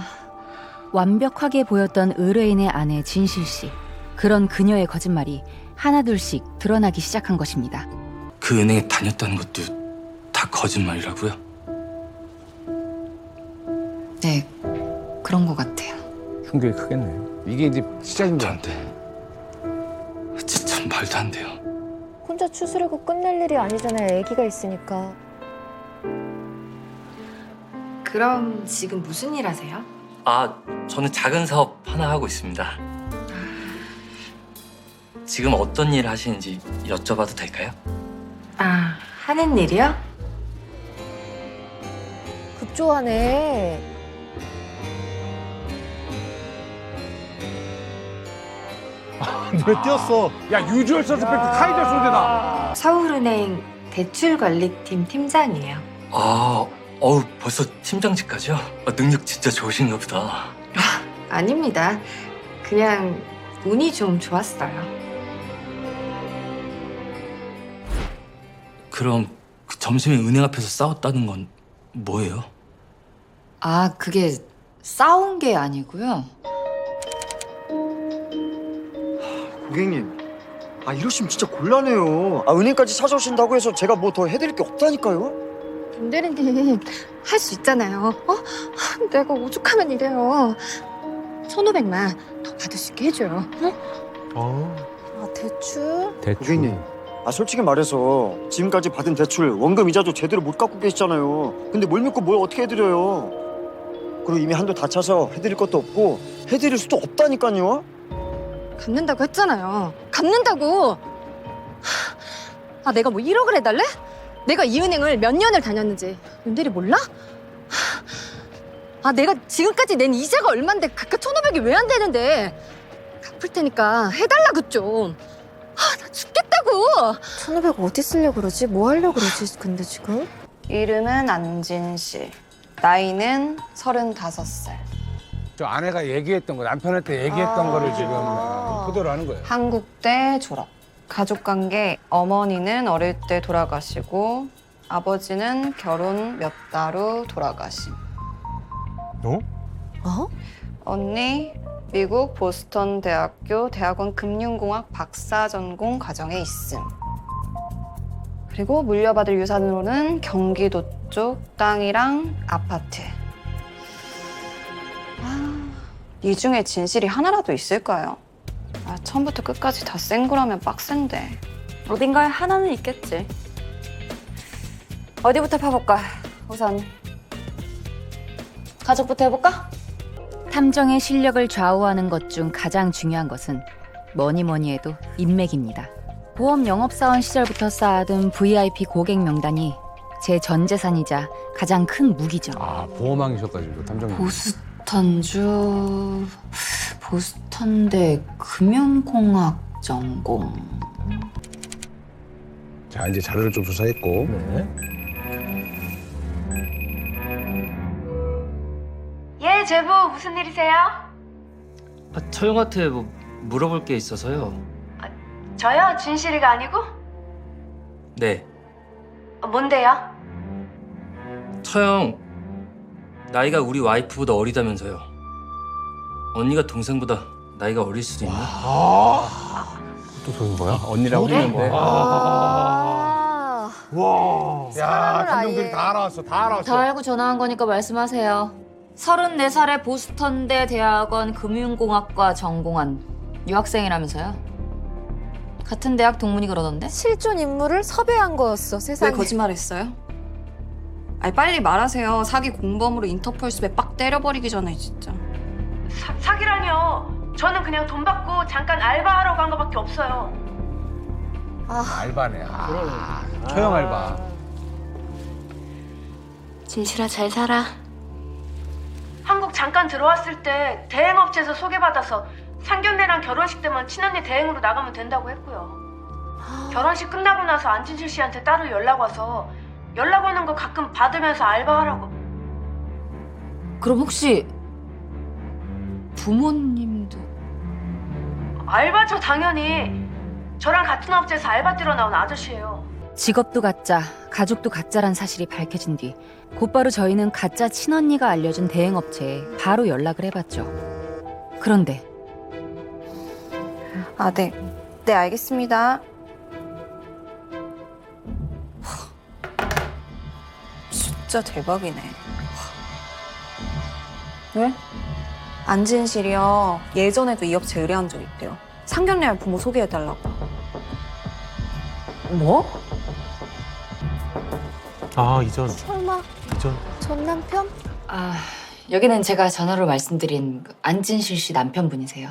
S1: 완벽하게 보였던 의뢰인의 아내 진실 씨. 그런 그녀의 거짓말이 하나둘씩 드러나기 시작한 것입니다.
S20: 그 은행에 다녔다는 것도 다 거짓말이라고요?
S7: 네, 그런 것 같아요.
S2: 충격이 크겠네요. 이게 이제 시작인 것 같아.
S20: 진짜 말도 안 돼요.
S3: 혼자 추스르고 끝낼 일이 아니잖아요. 아기가 있으니까.
S7: 그럼 지금 무슨 일 하세요?
S20: 아, 저는 작은 사업 하나 하고 있습니다. 지금 어떤 일 하시는지 여쭤봐도 될까요?
S7: 아, 하는 일이요?
S3: 급조하네.
S18: 눈에 띄었어.
S2: 야, 유주얼 서스펙트 카이저 소재다.
S7: 서울은행 대출관리팀 팀장이에요.
S20: 아, 벌써 팀장직까지요? 능력 진짜 좋으신가 보다.
S7: 아닙니다. 그냥 운이 좀 좋았어요.
S20: 그럼 그 점심에 은행 앞에서 싸웠다는 건 뭐예요?
S1: 아, 그게 싸운 게 아니고요.
S15: 고객님, 이러시면 진짜 곤란해요. 은행까지 찾아오신다고 해서 제가 뭐 더 해드릴 게 없다니까요.
S7: 김 대리님, 할 수 있잖아요. 내가 오죽하면 이래요. 1,500만 더 받을 수 있게 해줘요.
S3: 대출?
S15: 고객님, 솔직히 말해서 지금까지 받은 대출 원금 이자도 제대로 못 갚고 계시잖아요. 근데 뭘 믿고 뭘 어떻게 해드려요? 그리고 이미 한도 다 차서 해드릴 것도 없고 해드릴 수도 없다니까요.
S7: 갚는다고 했잖아요. 갚는다고! 내가 뭐 1억을 해달래? 내가 이 은행을 몇 년을 다녔는지 윤대리 몰라? 내가 지금까지 낸 이자가 얼만데 그깟 1,500이 왜 안 되는데 갚을 테니까 해달라고 좀. 나 죽겠다고!
S3: 1,500 어디 쓰려고 그러지? 뭐 하려고 그러지 근데 지금?
S10: 이름은 안진씨. 나이는 35살.
S2: 저 아내가 얘기했던 거, 남편한테 얘기했던 거를 지금 토대로 하는 거예요.
S10: 한국대 졸업. 가족관계 어머니는 어릴 때 돌아가시고 아버지는 결혼 몇 달 후 돌아가심. 언니 미국 보스턴 대학교 대학원 금융공학 박사 전공 과정에 있음. 그리고 물려받을 유산으로는 경기도 쪽 땅이랑 아파트. 이 중에 진실이 하나라도 있을까요? 처음부터 끝까지 다 센 거라면 빡센데. 어딘가에 하나는 있겠지. 어디부터 파볼까? 우선 가족부터 해볼까?
S1: 탐정의 실력을 좌우하는 것 중 가장 중요한 것은 뭐니 해도 인맥입니다. 보험 영업사원 시절부터 쌓아둔 VIP 고객 명단이 제 전 재산이자 가장 큰 무기죠.
S2: 보험왕이셔가지고 탐정님.
S1: 보스턴대 금융공학 전공.
S2: 자, 이제 자료를 좀 조사했고.
S21: 예, 제부 무슨 일이세요?
S20: 처형한테 뭐 물어볼 게 있어서요.
S21: 저요? 진실이가 아니고?
S20: 네,
S21: 뭔데요?
S20: 처형 나이가 우리 와이프보다 어리다면서요. 언니가 동생보다 나이가 어릴 수도 있나?
S2: 또 그런 거야? 언니라고
S21: 그래?
S2: 했는데.
S18: 와.
S2: 야, 탐정들이 다 알아왔어. 다 알아왔어.
S1: 다 알고 전화한 거니까 말씀하세요. 34살에 보스턴대 대학원 금융공학과 전공한 유학생이라면서요? 같은 대학 동문이 그러던데?
S3: 실존 인물을 섭외한 거였어, 세상에.
S10: 왜 거짓말했어요? 빨리 말하세요. 사기 공범으로 인터폴 수배 빡 때려버리기 전에 진짜.
S21: 사기라뇨. 저는 그냥 돈 받고 잠깐 알바하러 간 거밖에 없어요.
S2: 알바네. 처형 알바.
S21: 진실아 잘 살아. 한국 잠깐 들어왔을 때 대행업체에서 소개받아서 상견례랑 결혼식 때만 친언니 대행으로 나가면 된다고 했고요. 결혼식 끝나고 나서 안진실 씨한테 따로 연락 와서 연락 오는 거 가끔 받으면서 알바하라고.
S1: 그럼 혹시 부모님도?
S21: 알바죠 당연히. 저랑 같은 업체에서 알바 뛰러 나온 아저씨예요.
S1: 직업도 가짜, 가족도 가짜란 사실이 밝혀진 뒤 곧바로 저희는 가짜 친언니가 알려준 대행업체에 바로 연락을 해봤죠. 그런데
S3: 아, 네. 네, 알겠습니다. 진짜 대박이네. 왜? 안진실이요. 예전에도 이 업체 의뢰한 적 있대요. 상견례할 부모 소개해달라고.
S1: 뭐?
S19: 아, 이전.
S3: 설마 전 남편?
S1: 아, 여기는 제가 전화로 말씀드린 그 안진실 씨 남편분이세요.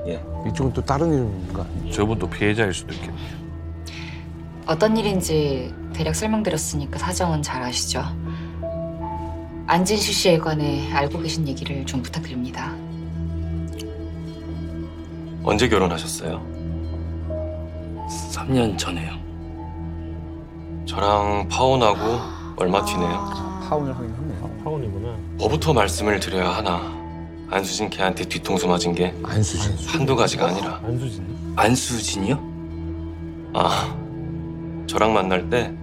S2: 예. 이쪽은 또 다른 이름인가?
S13: 저분 또 피해자일 수도 있겠네요.
S1: 어떤 일인지 대략 설명드렸으니까 사정은 잘 아시죠? 안진실 씨에 관해 알고 계신 얘기를 좀 부탁드립니다.
S20: 언제 결혼하셨어요? 3년 전에요. 저랑 파혼하고 얼마 뒤네요.
S2: 파혼을 하긴 했네요.
S19: 파혼이구나.
S20: 뭐부터 말씀을 드려야 하나. 안수진 걔한테 뒤통수 맞은 게 한두 가지가 아니라.
S19: 안수진?
S20: 안수진이요? 아, 저랑 만날 때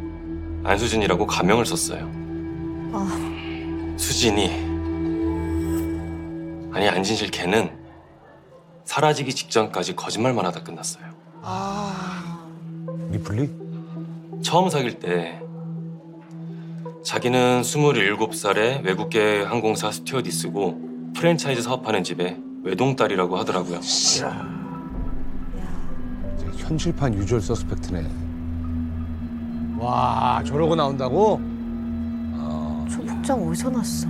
S20: 안수진이라고 가명을 썼어요. 수진이, 아니 안진실 걔는 사라지기 직전까지 거짓말만 하다 끝났어요.
S2: 리플리?
S20: 처음 사귈 때 자기는 27살에 외국계 항공사 스튜어디스고 프랜차이즈 사업하는 집에 외동딸이라고 하더라고요.
S2: 현실판 유주얼 서스펙트네. 와, 저러고 나온다고?
S3: 저 복장 어디서 났어?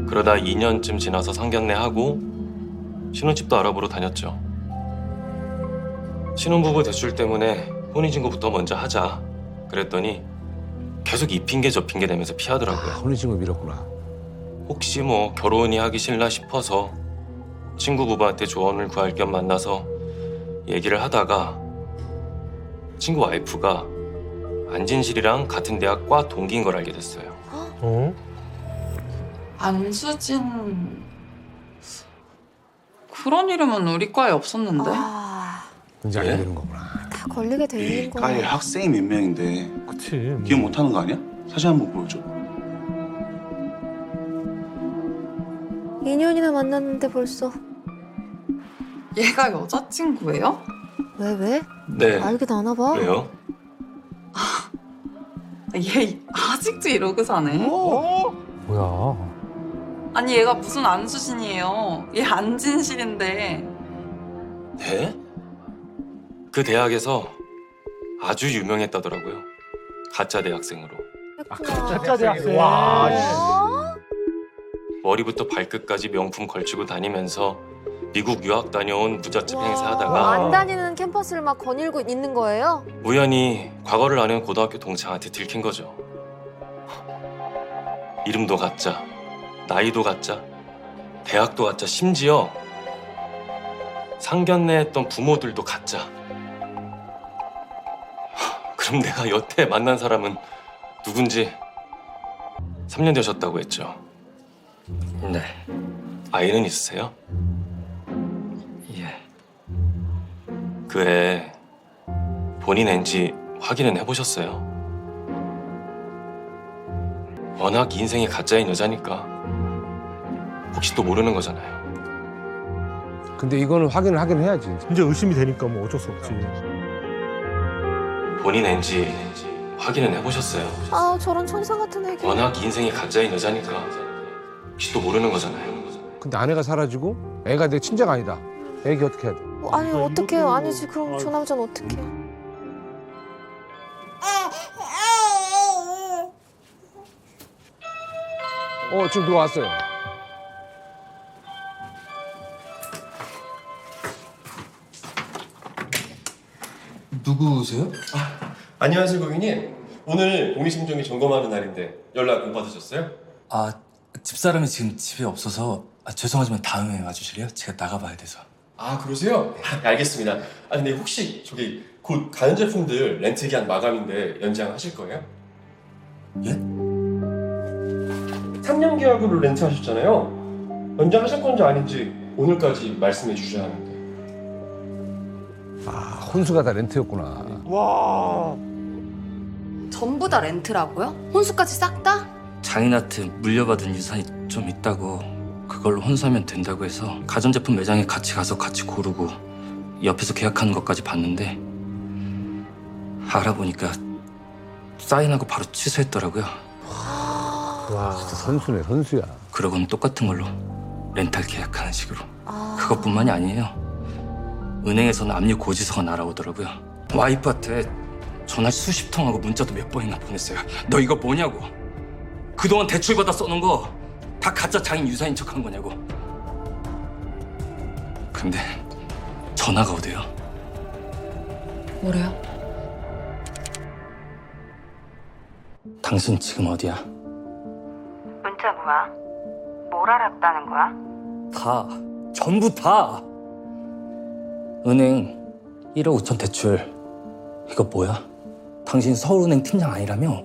S20: 그러다 2년쯤 지나서 상견례하고 신혼집도 알아보러 다녔죠. 신혼부부 대출 때문에 혼인신고부터 먼저 하자 그랬더니 계속 이 핑계 저 핑계 대면서 피하더라고요.
S2: 혼인신고 미뤘구나.
S20: 혹시 뭐 결혼이 하기 싫나 싶어서 친구 부부한테 조언을 구할 겸 만나서 얘기를 하다가 친구 와이프가 안진실이랑 같은 대학과 동기인 걸 알게 됐어요.
S19: 어?
S10: 안수진 그런 이름은 우리 과에 없었는데.
S2: 이제 알게 되는 거구나.
S3: 다 걸리게 돼 있는 거야.
S18: 과에 학생이 몇 명인데
S19: 그치.
S18: 기억 못하는 거 아니야? 사진 한번 보여줘.
S3: 2년이나 만났는데 벌써.
S10: 얘가 여자친구예요?
S3: 왜?
S20: 네.
S3: 알기도 아나 봐.
S20: 왜요?
S10: 얘 아직도 이러고 사네.
S19: 뭐야?
S10: 아니 얘가 무슨 안수진이에요. 얘 안진실인데.
S20: 네? 그 대학에서 아주 유명했다더라고요. 가짜 대학생으로.
S19: 가짜 대학생.
S2: 와,
S20: 머리부터 발끝까지 명품 걸치고 다니면서 미국 유학 다녀온 부잣집
S3: 안
S20: 행세하다가
S3: 다니는 캠퍼스를 막 거닐고 있는 거예요?
S20: 우연히 과거를 아는 고등학교 동창한테 들킨 거죠. 이름도 가짜, 나이도 가짜, 대학도 가짜, 심지어 상견례했던 부모들도 가짜. 그럼 내가 여태 만난 사람은 누군지 3년 되셨다고 했죠. 네. 아이는 있으세요? 예. 그 애 본인 앤지 확인은 해보셨어요? 워낙 인생이 가짜인 여자니까 혹시 또 모르는 거잖아요.
S2: 근데 이거는 확인을 하긴 해야지.
S19: 이제 의심이 되니까 뭐 어쩔 수 없지.
S20: 본인 앤지 확인은 해보셨어요?
S3: 아, 저런 천사 같은 애기.
S20: 워낙 인생이 가짜인 여자니까 혹시 또 모르는 거잖아요.
S2: 근데 아내가 사라지고 애가 내 친자가 아니다. 애기 어떻게 해야 돼?
S3: 아니, 어떡해요. 아니지. 그럼 저 남자는 어떡해.
S2: 지금 누가 왔어요.
S20: 누구세요?
S9: 안녕하세요, 고객님. 오늘 공리심정기 점검하는 날인데 연락 못 받으셨어요?
S20: 아, 집사람이 지금 집에 없어서 죄송하지만 다음에 와주실래요? 제가 나가봐야 돼서.
S9: 아, 그러세요? 알겠습니다. 근데 혹시 저기 곧 가전제품들 렌트 기한 마감인데 연장하실 거예요?
S20: 예?
S9: 3년 계약으로 렌트하셨잖아요. 언제 하실 건지 아닌지 오늘까지 말씀해 주셔야 하는데.
S2: 아, 혼수가 다 렌트였구나.
S18: 와.
S3: 전부 다 렌트라고요? 혼수까지 싹 다?
S20: 장인한테 물려받은 유산이 좀 있다고 그걸로 혼수하면 된다고 해서 가전제품 매장에 같이 가서 같이 고르고 옆에서 계약하는 것까지 봤는데 알아보니까 사인하고 바로 취소했더라고요.
S2: 와, 진짜 선수네, 선수야.
S20: 그러고는 똑같은 걸로 렌탈 계약하는 식으로. 그것뿐만이 아니에요. 은행에서는 압류 고지서가 날아오더라고요. 와이프한테 전화 수십 통하고 문자도 몇 번이나 보냈어요. 너 이거 뭐냐고. 그동안 대출받아 써놓은 거 다 가짜 장인 유산인 척한 거냐고. 근데 전화가 오대요.
S3: 뭐래요?
S20: 당신 지금 어디야?
S21: 문자 뭐야? 뭘 알았다는 거야?
S20: 다, 전부 다. 은행 1억 5천 대출. 이거 뭐야? 당신 서울은행 팀장 아니라며?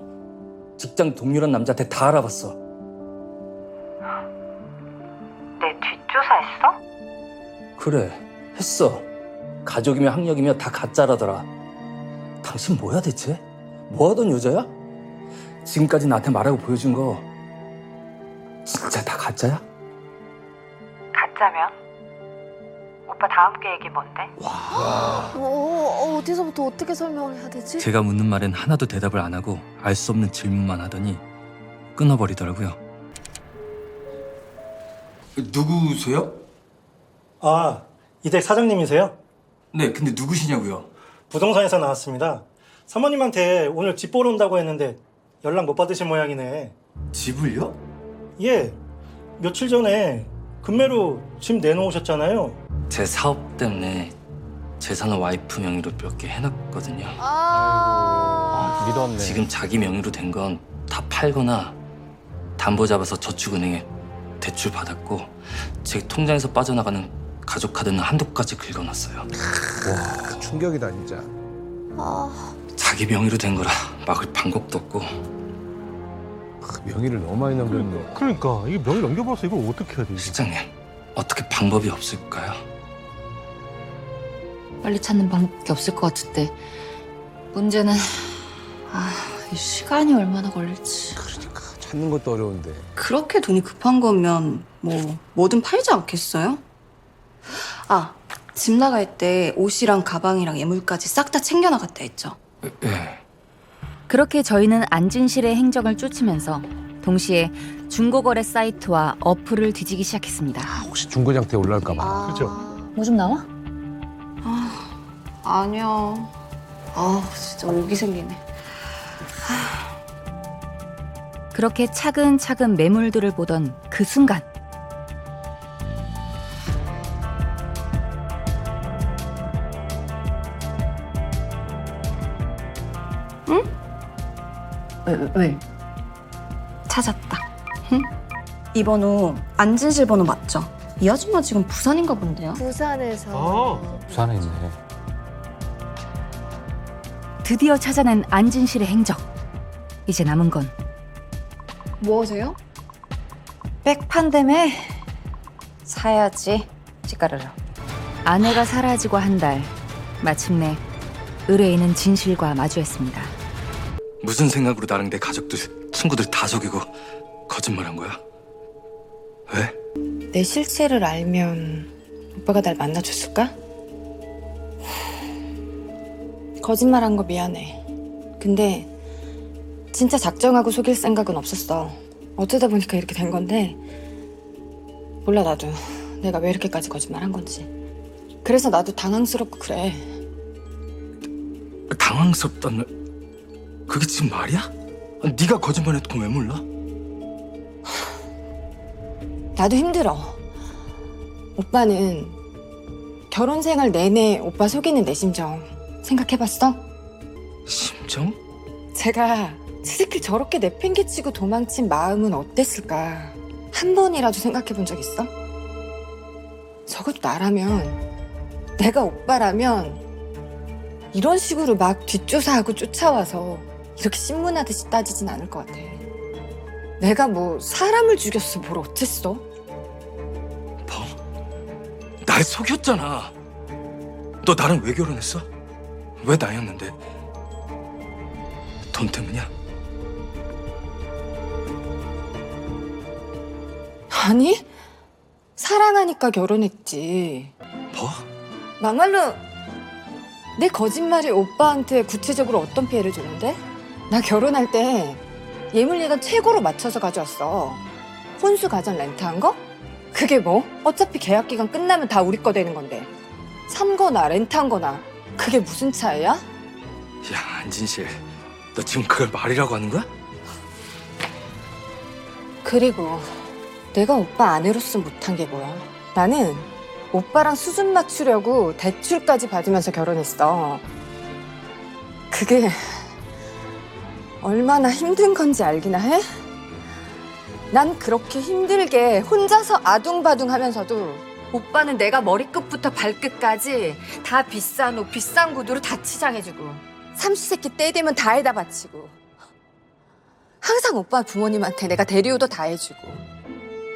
S20: 직장 동료란 남자한테 다 알아봤어.
S21: 내 뒷조사했어?
S20: 그래, 했어. 가족이며 학력이며 다 가짜라더라. 당신 뭐야 대체? 뭐하던 여자야? 지금까지 나한테 말하고 보여준 거 진짜 다 가짜야?
S21: 가짜면? 오빠 다음 계획이 뭔데?
S3: 어디서부터 어떻게 설명을 해야 되지?
S20: 제가 묻는 말엔 하나도 대답을 안 하고 알 수 없는 질문만 하더니 끊어버리더라고요. 누구세요?
S14: 아, 이댁 사장님이세요?
S20: 네, 근데 누구시냐고요?
S14: 부동산에서 나왔습니다. 사모님한테 오늘 집 보러 온다고 했는데 연락 못 받으신 모양이네.
S20: 집을요?
S14: 예, 며칠 전에 금매로 집 내놓으셨잖아요.
S20: 제 사업 때문에 재산은 와이프 명의로 몇 개 해놨거든요.
S19: 믿었네.
S20: 지금 자기 명의로 된 건 다 팔거나 담보 잡아서 저축은행에 대출 받았고 제 통장에서 빠져나가는 가족 카드는 한두 가지 긁어놨어요.
S2: 와, 충격이다 진짜.
S20: 자기 명의로 된 거라 막을 방법도 없고.
S2: 명의를 너무 많이 넘겼네.
S17: 그러니까 이게 명의 넘겨버려서 이걸 어떻게 해야 되지?
S20: 실장님, 어떻게 방법이 없을까요?
S1: 빨리 찾는 방법밖에 없을 것 같은데 문제는 이 시간이 얼마나 걸릴지.
S2: 그러니까 찾는 것도 어려운데.
S10: 그렇게 돈이 급한 거면 뭐든 팔지 않겠어요? 아, 집 나갈 때 옷이랑 가방이랑 예물까지 싹 다 챙겨 나갔다 했죠?
S20: 네.
S1: 그렇게 저희는 안진실의 행적을 쫓으면서 동시에 중고거래 사이트와 어플을 뒤지기 시작했습니다.
S2: 혹시 중고장터에 올라올까 봐.
S14: 그죠?
S1: 뭐 좀 나와?
S10: 아니요. 진짜 오기 생기네.
S1: 그렇게 차근차근 매물들을 보던 그 순간
S10: 응?
S1: 왜?
S10: 찾았다. 이 번호 안진실 번호 맞죠? 이 아줌마 지금 부산인가 본데요?
S3: 부산에서.
S19: 부산에 있네.
S1: 드디어 찾아낸 안진실의 행적. 이제 남은 건
S3: 뭐하세요?
S1: 백 판다며 사야지 찌까르르. 아내가 사라지고 한 달, 마침내 의뢰인은 진실과 마주했습니다.
S20: 무슨 생각으로 나랑 내 가족들, 친구들 다 속이고 거짓말한 거야? 왜?
S16: 내 실체를 알면 오빠가 날 만나줬을까? 거짓말한 거 미안해. 근데 진짜 작정하고 속일 생각은 없었어. 어쩌다 보니까 이렇게 된 건데 몰라 나도 내가 왜 이렇게까지 거짓말한 건지. 그래서 나도 당황스럽고 그래.
S20: 당황스럽다는 그게 지금 말이야? 네가 거짓말했던 거 왜 몰라?
S16: 나도 힘들어. 오빠는 결혼 생활 내내 오빠 속이는 내 심정 생각해봤어?
S20: 심정?
S16: 제가 새끼 저렇게 내팽개치고 도망친 마음은 어땠을까? 한 번이라도 생각해본 적 있어? 적어도 나라면, 내가 오빠라면 이런 식으로 막 뒷조사하고 쫓아와서 이렇게 신문하듯이 따지진 않을 것 같아. 내가 뭐 사람을 죽였어, 뭘 어쨌어?
S20: 날 속였잖아. 너 나랑 왜 결혼했어? 왜 나였는데? 돈 때문이야?
S16: 아니, 사랑하니까 결혼했지.
S20: 뭐?
S16: 막말로 내 거짓말이 오빠한테 구체적으로 어떤 피해를 주는데? 나 결혼할 때 예물예단 최고로 맞춰서 가져왔어. 혼수 가전 렌트한 거? 그게 뭐? 어차피 계약 기간 끝나면 다 우리 거 되는 건데. 산 거나 렌트한 거나 그게 무슨 차이야?
S20: 야, 안진실, 너 지금 그걸 말이라고 하는 거야?
S16: 그리고 내가 오빠 아내로서 못한 게 뭐야? 나는 오빠랑 수준 맞추려고 대출까지 받으면서 결혼했어. 그게 얼마나 힘든 건지 알기나 해? 난 그렇게 힘들게 혼자서 아둥바둥 하면서도 오빠는 내가 머리끝부터 발끝까지 다 비싼 옷, 비싼 구두로 다 치장해주고 삼시세끼 때 되면 다 해다 바치고 항상 오빠 부모님한테 내가 대리오도 다 해주고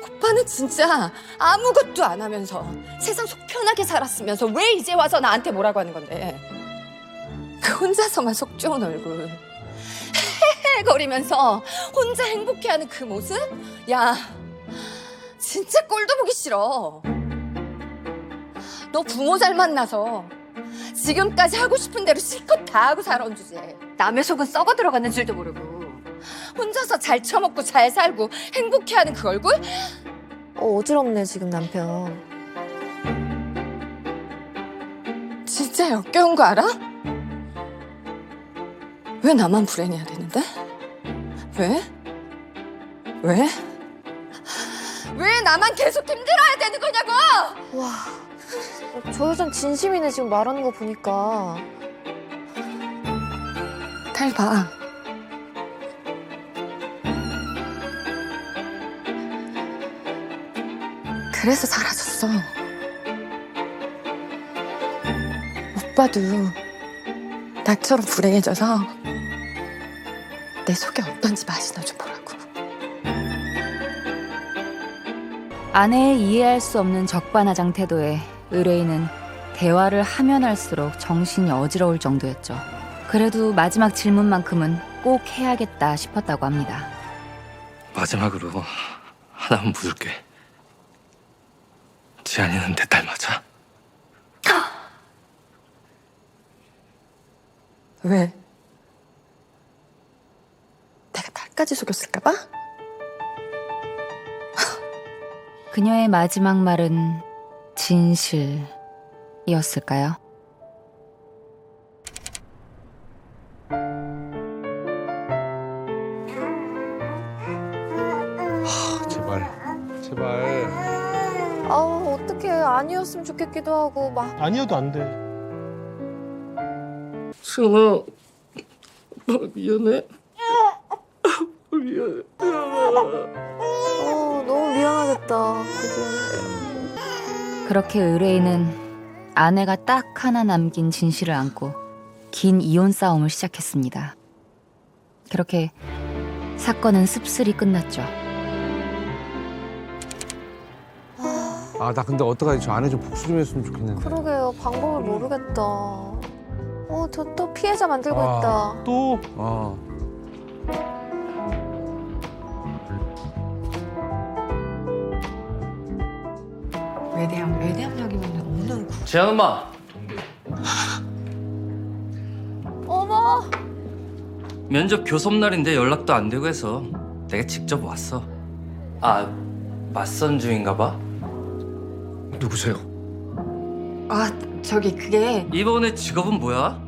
S16: 오빠는 진짜 아무것도 안 하면서 세상 속 편하게 살았으면서 왜 이제 와서 나한테 뭐라고 하는 건데. 그 혼자서만 속 좋은 얼굴 헤헤거리면서 혼자 행복해하는 그 모습? 야, 진짜 꼴도 보기 싫어. 너 부모 잘 만나서 지금까지 하고 싶은 대로 실컷 다 하고 살아온 주제. 남의 속은 썩어 들어가는 줄도 모르고 혼자서 잘 처먹고 잘 살고 행복해하는 그 얼굴?
S3: 어지럽네 지금 남편.
S16: 진짜 역겨운 거 알아? 왜 나만 불행해야 되는데? 왜? 왜? 왜 나만 계속 힘들어야 되는 거냐고!
S3: 와, 저 여잔 진심이네 지금 말하는 거 보니까.
S16: 달 봐. 그래서 사라졌어. 오빠도 나처럼 불행해져서 내 속에 어떤지 맛이나 좀 보라고.
S1: 아내의 이해할 수 없는 적반하장 태도에 의뢰인은 대화를 하면 할수록 정신이 어지러울 정도였죠. 그래도 마지막 질문만큼은 꼭 해야겠다 싶었다고 합니다.
S20: 마지막으로 하나만 묻을게. 지안이는 내 딸 맞아?
S16: 왜? 내가 딸까지 속였을까 봐?
S1: 그녀의 마지막 말은 진실이었을까요?
S2: 제발.
S3: 아우 어떡해, 아니었으면 좋겠기도 하고 막.
S18: 아니어도 안 돼.
S20: 승아, 미안해. 미안해.
S3: 너무 미안하겠다.
S1: 그렇게 의뢰인은 아내가 딱 하나 남긴 진실을 안고 긴 이혼 싸움을 시작했습니다. 그렇게 사건은 씁쓸히 끝났죠.
S2: 아, 나 근데 어떡하지? 저 아내 좀 복수 좀 했으면 좋겠는데.
S3: 그러게요, 방법을 모르겠다. 저 또 피해자 만들고 있다.
S18: 또?
S16: 외대암역이면 없는 구.
S20: 지안 엄마.
S3: 어머.
S20: 면접 교섭 날인데 연락도 안 되고 해서 내가 직접 왔어. 아, 맞선 중인가 봐. 누구세요?
S16: 아, 저기 그게
S20: 이번에 직업은 뭐야?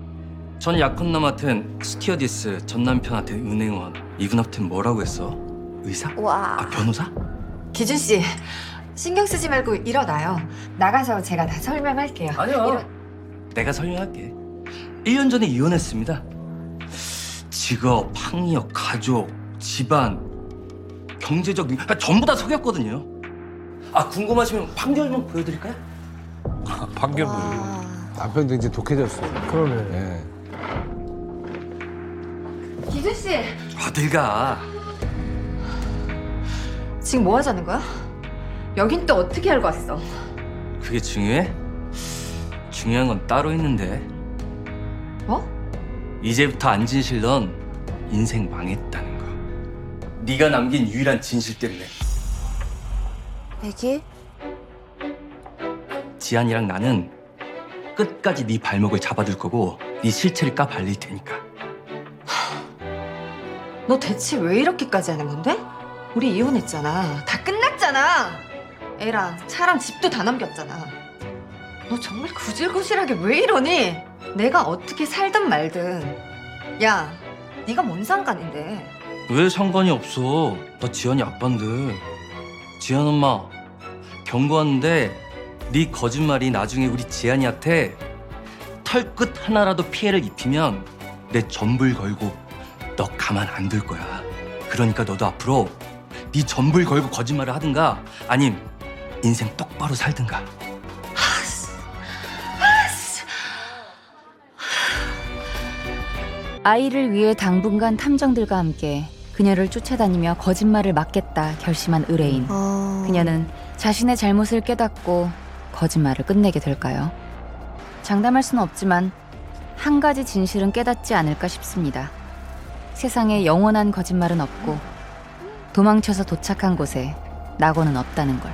S20: 전 약혼남한텐 스튜어디스, 전 남편한테 은행원, 이분한텐 뭐라고 했어? 의사?
S3: 와.
S20: 아, 변호사?
S16: 기준 씨, 신경 쓰지 말고 일어나요. 나가서 제가 다 설명할게요.
S20: 아니요. 내가 설명할게. 1년 전에 이혼했습니다. 직업, 학력, 가족, 집안, 경제적 전부 다 속였거든요. 아, 궁금하시면 판결문 보여드릴까요?
S2: 판결문. 남편도 이제 독해졌어.
S18: 그러네.
S16: 기준 씨,
S20: 어딜 가?
S16: 지금 뭐 하자는 거야? 여긴 또 어떻게 알고 왔어?
S20: 그게 중요해? 중요한 건 따로 있는데.
S16: 뭐?
S20: 이제부터 안 진실 넌 인생 망했다는 거. 네가 남긴 유일한 진실 때문에.
S16: 애기?
S20: 지한이랑 나는 끝까지 네 발목을 잡아둘 거고 네 실체를 까발릴 테니까.
S16: 너 대체 왜 이렇게까지 하는 건데? 우리 이혼했잖아. 다 끝났잖아. 애랑 차랑 집도 다 남겼잖아. 너 정말 구질구질하게 왜 이러니? 내가 어떻게 살든 말든. 야, 네가 뭔 상관인데?
S20: 왜 상관이 없어? 나 지한이 아빠인데. 지한 엄마 경고하는데 네 거짓말이 나중에 우리 지한이한테 털끝 하나라도 피해를 입히면 내 전부를 걸고 너 가만 안 둘 거야. 그러니까 너도 앞으로 네 전부를 걸고 거짓말을 하든가 아님 인생 똑바로 살든가.
S1: 아이를 위해 당분간 탐정들과 함께 그녀를 쫓아다니며 거짓말을 막겠다 결심한 의뢰인. 그녀는 자신의 잘못을 깨닫고 거짓말을 끝내게 될까요? 장담할 수는 없지만 한 가지 진실은 깨닫지 않을까 싶습니다. 세상에 영원한 거짓말은 없고 도망쳐서 도착한 곳에 낙오는 없다는 걸.